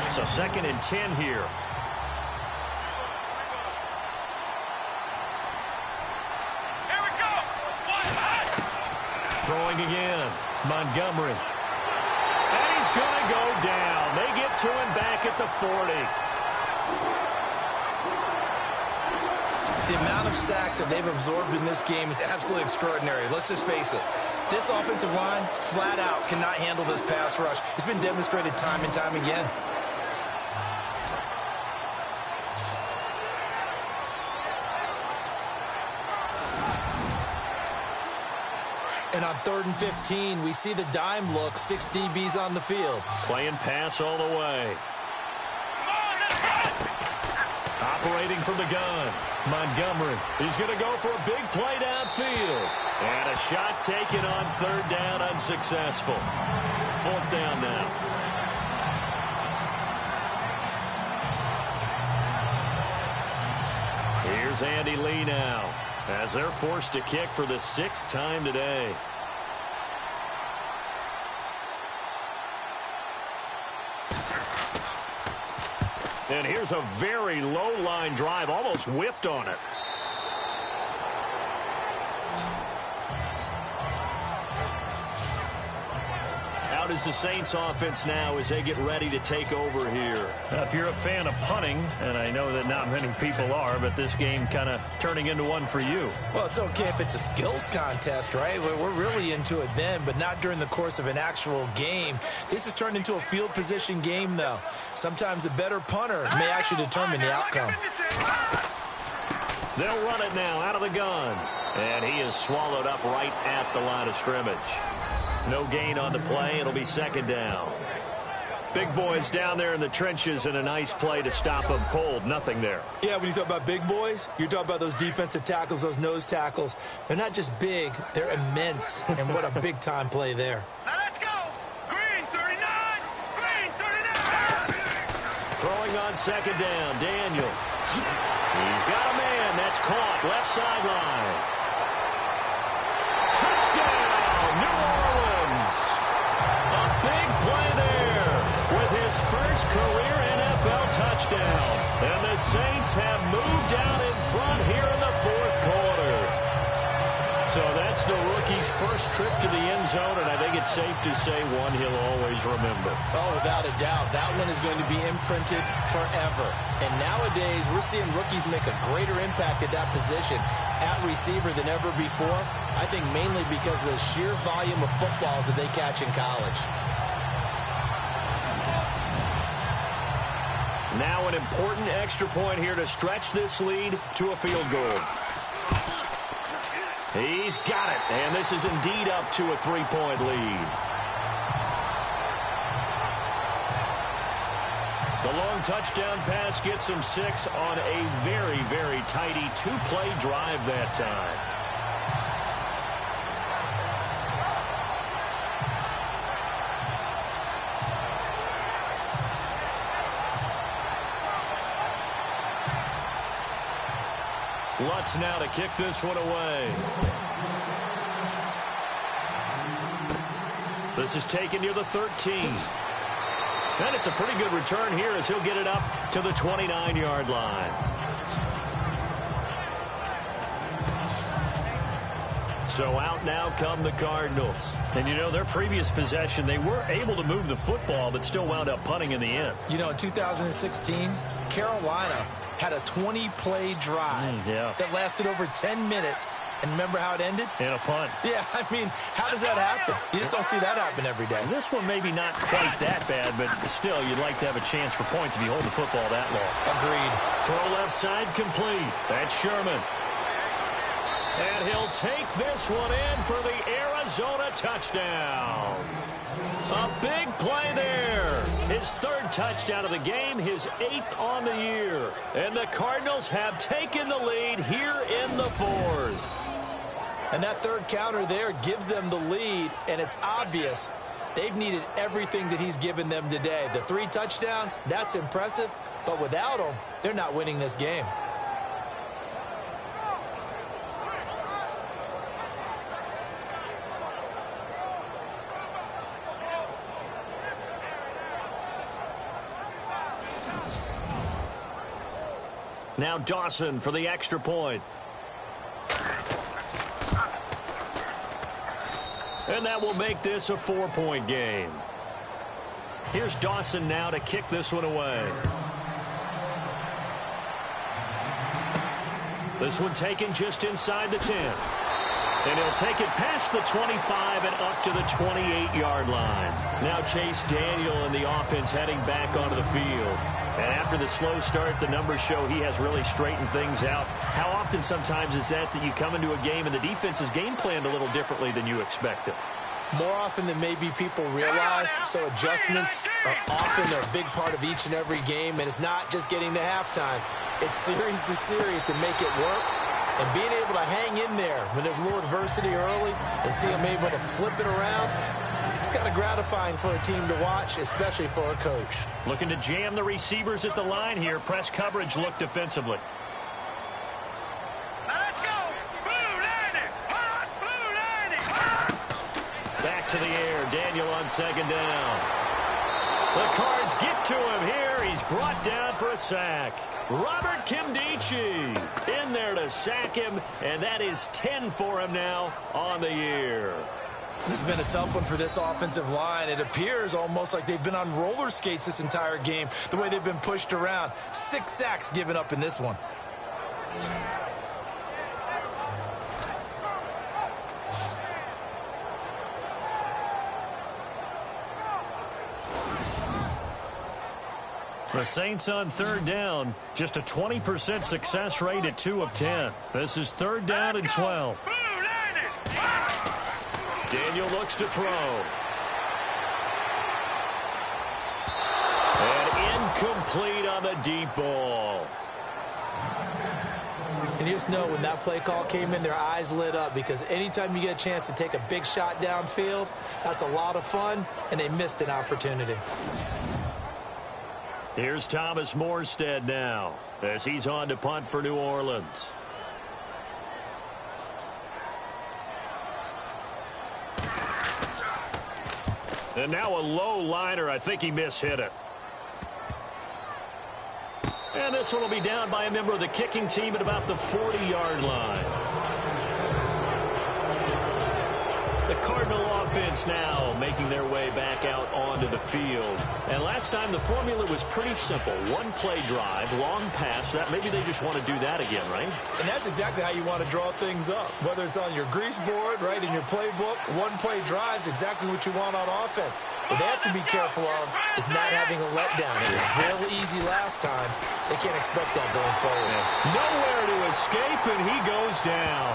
So 2nd and 10 here. Throwing again, Montgomery. And he's going to go down. They get to him back at the 40. The amount of sacks that they've absorbed in this game is absolutely extraordinary. Let's just face it. This offensive line, flat out, cannot handle this pass rush. It's been demonstrated time and time again. And on 3rd and 15, we see the dime look, 6 DBs on the field. Playing pass all the way. Operating from the gun, Montgomery. He's going to go for a big play downfield. And a shot taken on 3rd down, unsuccessful. 4th down now. Here's Andy Lee now, as they're forced to kick for the 6th time today. And here's a very low-line drive, almost whiffed on it. Out is the Saints offense now as they get ready to take over here. Now, if you're a fan of punting, and I know that not many people are, but this game kind of turning into one for you. Well, it's okay if it's a skills contest, right? We're really into it then, but not during the course of an actual game. This has turned into a field position game, though. Sometimes the better punter may actually determine the outcome. They'll run it now out of the gun. And he is swallowed up right at the line of scrimmage. No gain on the play. It'll be 2nd down. Big boys down there in the trenches, and a nice play to stop them cold. Nothing there. Yeah, when you talk about big boys, you're talking about those defensive tackles, those nose tackles. They're not just big, they're immense. And what a big-time play there. Now let's go. Green 39. Green 39. Throwing on 2nd down, Daniels. He's got a man. That's caught. Left sideline. Touchdown, New Orleans. A big play there with his first career NFL touchdown. And the Saints have moved out in front here in the 4th quarter. So that's the rookie's first trip to the end zone, and I think it's safe to say one he'll always remember. Oh, without a doubt. That one is going to be imprinted forever. And nowadays, we're seeing rookies make a greater impact at that position at receiver than ever before. I think mainly because of the sheer volume of footballs that they catch in college. Now an important extra point here to stretch this lead to a field goal. He's got it, and this is indeed up to a 3-point lead. The long touchdown pass gets him 6 on a very, very tidy 2-play drive that time. Lutz now to kick this one away. This is taken near the 13. And it's a pretty good return here as he'll get it up to the 29-yard line. So out now come the Cardinals. And, you know, their previous possession, they were able to move the football, but still wound up punting in the end. You know, in 2016, Carolina had a 20-play drive that lasted over 10 minutes. And remember how it ended? In a punt. Yeah, I mean, how does that happen? You just don't see that happen every day. And this one maybe not quite that bad, but still, you'd like to have a chance for points if you hold the football that long. Agreed. Throw left side complete. That's Sherman. And he'll take this one in for the Arizona touchdown. A big play there. His third touchdown of the game, his 8th on the year. And the Cardinals have taken the lead here in the 4th. And that third counter there gives them the lead, and it's obvious they've needed everything that he's given them today. The 3 touchdowns, that's impressive, but without him, they're not winning this game. Now Dawson for the extra point. And that will make this a 4-point game. Here's Dawson now to kick this one away. This one taken just inside the 10. And he'll take it past the 25 and up to the 28-yard line. Now Chase Daniel and the offense heading back onto the field. And after the slow start, the numbers show he has really straightened things out. How often sometimes is that you come into a game and the defense is game planned a little differently than you expected? More often than maybe people realize, so adjustments are often a big part of each and every game, and it's not just getting to halftime. It's series to series to make it work, and being able to hang in there when there's a little adversity early and see them able to flip it around, it's kind of gratifying for a team to watch, especially for a coach. Looking to jam the receivers at the line here. Press coverage look defensively. Let's go! Blue landing! Hot blue landing! Back to the air. Daniel on second down. The Cards get to him here. He's brought down for a sack. Robert Kimdichie in there to sack him, and that is 10 for him now on the year. This has been a tough one for this offensive line. It appears almost like they've been on roller skates this entire game, the way they've been pushed around. 6 sacks given up in this one. The Saints on third down, just a 20% success rate at 2 of 10. This is third down and 12. Daniel looks to throw. And incomplete on the deep ball. And you just know when that play call came in, their eyes lit up, because anytime you get a chance to take a big shot downfield, that's a lot of fun, and they missed an opportunity. Here's Thomas Morstead now as he's on to punt for New Orleans. And now a low liner. I think he mishit it. And this one will be down by a member of the kicking team at about the 40-yard line. The Cardinal offense now making their way back out onto the field. And last time the formula was pretty simple. 1-play drive, long pass. That maybe they just want to do that again, right? And that's exactly how you want to draw things up. Whether it's on your grease board, right, in your playbook, 1-play drive is exactly what you want on offense. What they have to be careful of is not having a letdown. It was real easy last time. They can't expect that going forward. Nowhere to escape, and he goes down.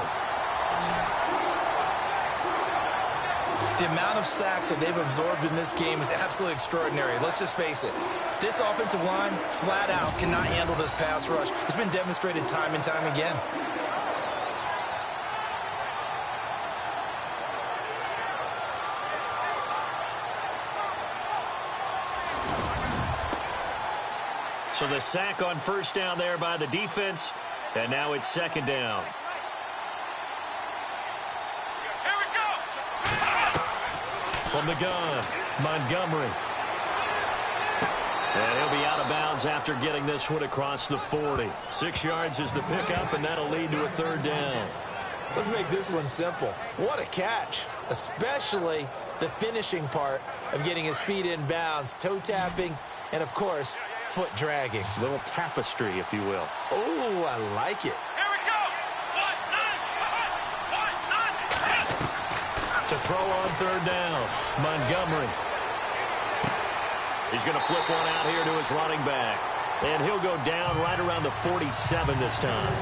The amount of sacks that they've absorbed in this game is absolutely extraordinary. Let's just face it. This offensive line, flat out, cannot handle this pass rush. It's been demonstrated time and time again. So the sack on first down there by the defense, and now it's second down. From the gun, Montgomery. And he'll be out of bounds after getting this one across the 40. 6 yards is the pickup, and that'll lead to a third down. Let's make this one simple. What a catch, especially the finishing part of getting his feet in bounds, toe tapping, and, of course, foot dragging. Little tapestry, if you will. Oh, I like it. Here we go. To throw on third down, Montgomery. He's going to flip one out here to his running back. And he'll go down right around the 47 this time.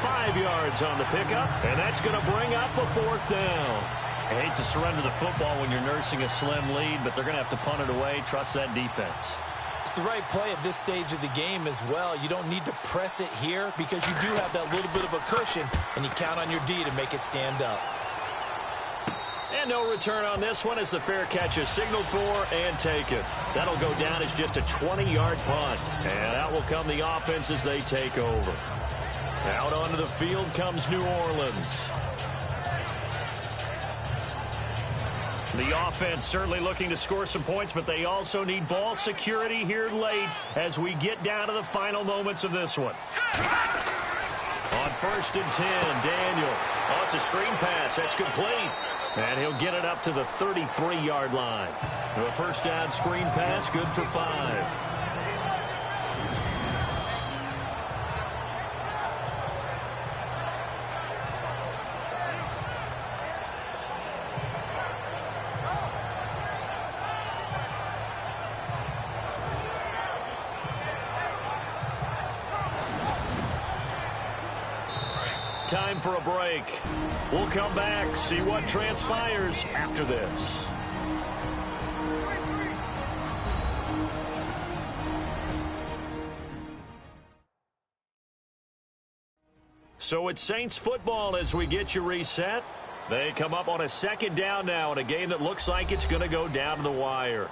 5 yards on the pickup, and that's going to bring up a fourth down. I hate to surrender the football when you're nursing a slim lead, but they're going to have to punt it away. Trust that defense. It's the right play at this stage of the game as well. You don't need to press it here because you do have that little bit of a cushion, and you count on your D to make it stand up. And no return on this one as the fair catch is signaled for and taken. That'll go down as just a 20-yard punt. And out will come the offense as they take over. Out onto the field comes New Orleans. The offense certainly looking to score some points, but they also need ball security here late as we get down to the final moments of this one. On 1st and 10, Daniel. Oh, it's a screen pass. That's complete. And he'll get it up to the 33-yard line. The first down screen pass, good for 5. Time for a break. We'll come back, see what transpires after this. So it's Saints football as we get you reset. They come up on a second down now in a game that looks like it's going to go down to the wire.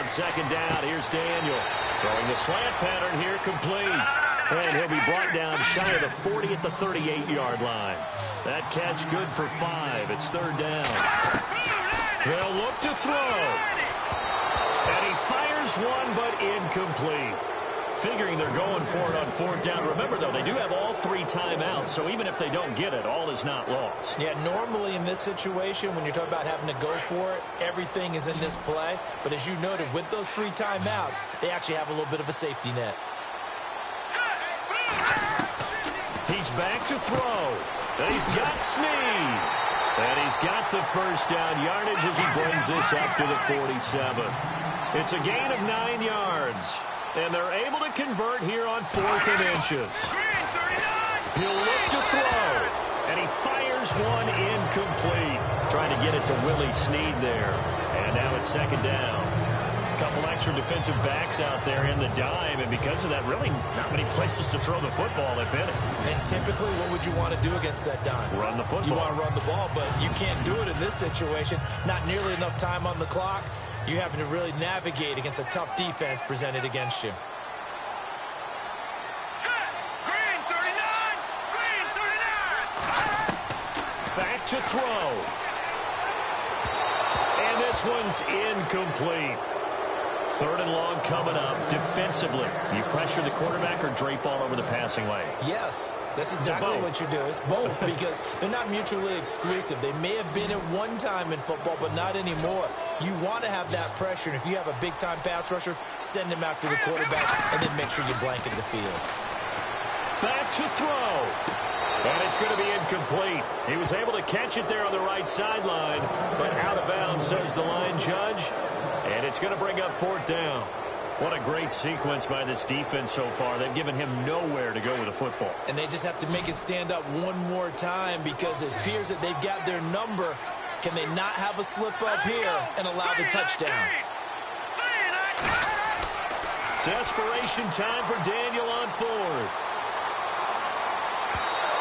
Second down, here's Daniel. Throwing the slant pattern here, complete. And he'll be brought down shy of the 40 at the 38-yard line. That catch good for 5. It's third down. They'll look to throw. And he fires one, but incomplete. Figuring they're going for it on fourth down. Remember, though, they do have all 3 timeouts, so even if they don't get it, all is not lost. Yeah, normally in this situation, when you're talking about having to go for it, everything is in this play. But as you noted, with those 3 timeouts, they actually have a little bit of a safety net. He's back to throw. And he's got Snead. And he's got the first down yardage as he brings this up to the 47. It's a gain of 9 yards. And they're able to convert here on 4th and inches. He'll look to throw. And he fires one incomplete. Trying to get it to Willie Snead there. And now it's second down. A couple extra defensive backs out there in the dime. And because of that, really not many places to throw the football, if any. And typically, what would you want to do against that dime? Run the football. You want to run the ball, but you can't do it in this situation. Not nearly enough time on the clock. You having to really navigate against a tough defense presented against you. Green 39! Green 39! Back to throw. And this one's incomplete. Third and long coming up. Defensively, you pressure the quarterback or drape all over the passing lane? Yes, that's exactly what you do. It's both because they're not mutually exclusive. They may have been at one time in football, but not anymore. You want to have that pressure, and if you have a big-time pass rusher, send him after the quarterback, and then make sure you blanket the field. Back to throw. And it's going to be incomplete. He was able to catch it there on the right sideline, but out of bounds, says the line judge. And it's going to bring up fourth down. What a great sequence by this defense so far. They've given him nowhere to go with the football. And they just have to make it stand up one more time because it appears that they've got their number. Can they not have a slip up here and allow the touchdown? Desperation time for Daniel on fourth.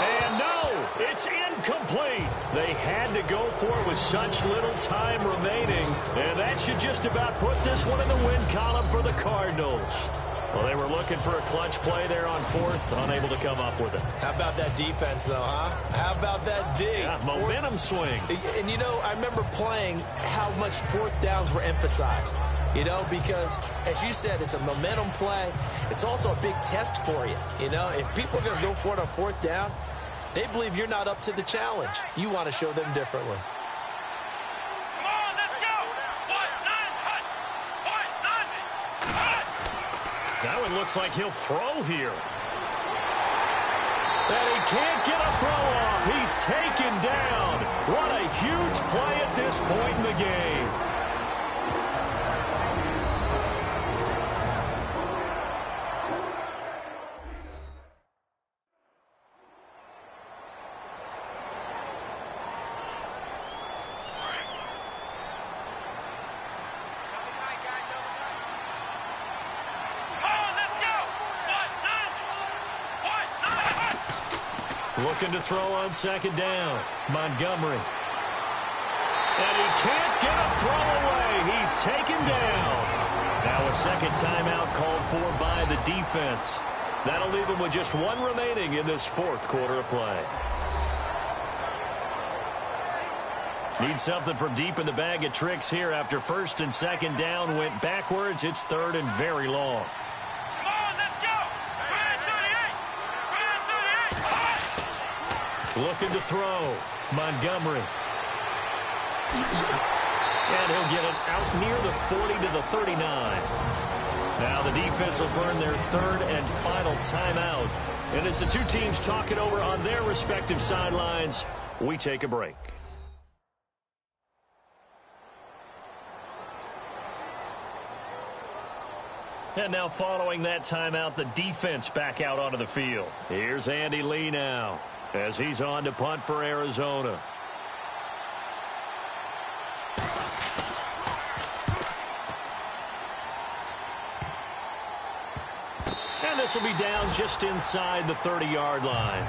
And no, it's incomplete. They had to go for it with such little time remaining. And that should just about put this one in the win column for the Cardinals. Well, they were looking for a clutch play there on fourth, unable to come up with it. How about that defense, though, huh? How about that D? Yeah, momentum swing. And, you know, I remember playing how much fourth downs were emphasized, you know, because, as you said, it's a momentum play. It's also a big test for you, you know. If people are going to go for it on fourth down, they believe you're not up to the challenge. You want to show them differently. Now it looks like he'll throw here. And he can't get a throw off. He's taken down. What a huge play at this point in the game. Looking to throw on second down. Montgomery. And he can't get a throw away. He's taken down. Now a second timeout called for by the defense. That'll leave them with just one remaining in this fourth quarter of play. Need something from deep in the bag of tricks here after first and second down went backwards. It's third and very long. Looking to throw. Montgomery. And he'll get it out near the 40 to the 39. Now the defense will burn their third and final timeout. And as the two teams talk it over on their respective sidelines, we take a break. And now following that timeout, the defense back out onto the field. Here's Andy Lee now, as he's on to punt for Arizona. And this will be down just inside the 30-yard line.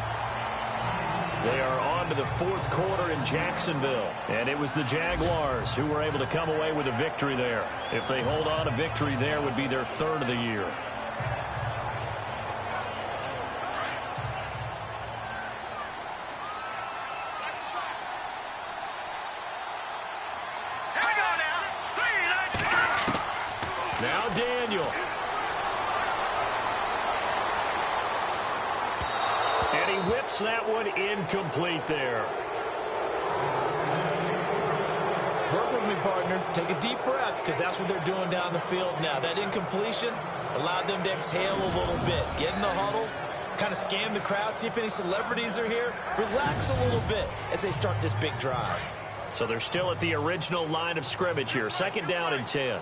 They are on to the fourth quarter in Jacksonville. And it was the Jaguars who were able to come away with a victory there. If they hold on, a victory there would be their third of the year. Now Daniel. And he whips that one incomplete there. Work with me, partner. Take a deep breath, because that's what they're doing down the field now. That incompletion allowed them to exhale a little bit. Get in the huddle, kind of scan the crowd, see if any celebrities are here. Relax a little bit as they start this big drive. So they're still at the original line of scrimmage here. Second down and 10.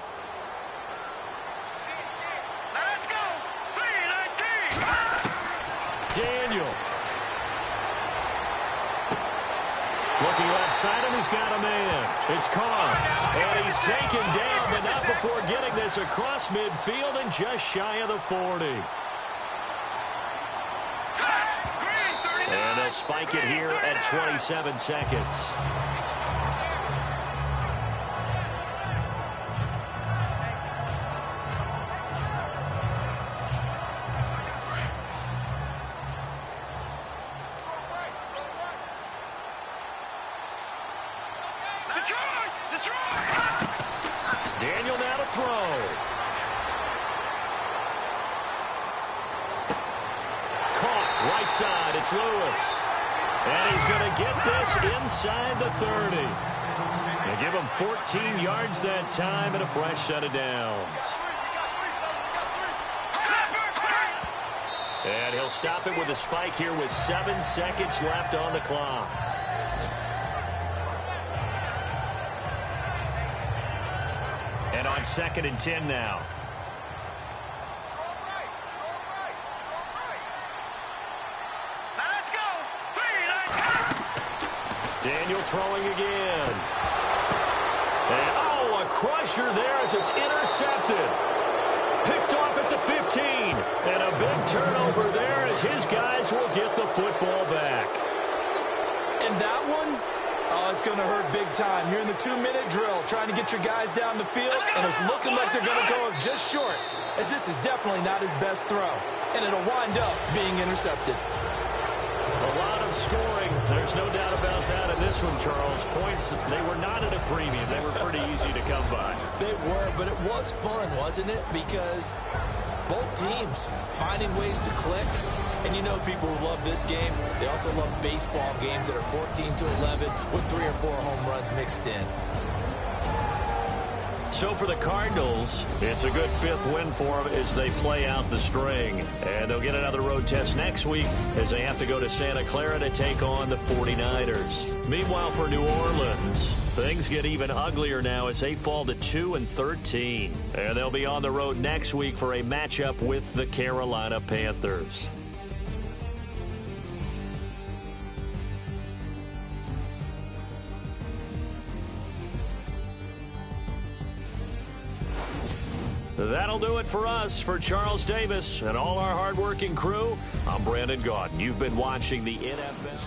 Daniel. Looking left side, and he's got a man. It's Carr. And he's taken down, but not before getting this across midfield and just shy of the 40. And they'll spike it here at 27 seconds. Daniel now to throw. Caught right side. It's Lewis. And he's going to get this inside the 30. They give him 14 yards that time and a fresh set of downs. And he'll stop it with a spike here with 7 seconds left on the clock. And on second and 10 now. Let's go. Daniel throwing again. And, oh, a crusher there as it's intercepted. Picked off at the 15. And a big turnover there as his guys will get the football back. And that one, oh, it's going to hurt big time. You're in the 2-minute drill trying to get your guys down the field, and it's looking like they're going to go just short. as this is definitely not his best throw, and it'll wind up being intercepted. A lot of scoring. There's no doubt about that in this one, Charles. Points, they were not at a premium. They were pretty easy to come by. They were, but it was fun, wasn't it? Because both teams finding ways to click. And you know people who love this game, they also love baseball games that are 14-11 with 3 or 4 home runs mixed in. So for the Cardinals, it's a good 5th win for them as they play out the string. And they'll get another road test next week as they have to go to Santa Clara to take on the 49ers. Meanwhile, for New Orleans, things get even uglier now as they fall to 2-13. And they'll be on the road next week for a matchup with the Carolina Panthers. That'll do it for us. For Charles Davis and all our hardworking crew, I'm Brandon Gaudin. You've been watching the NFL.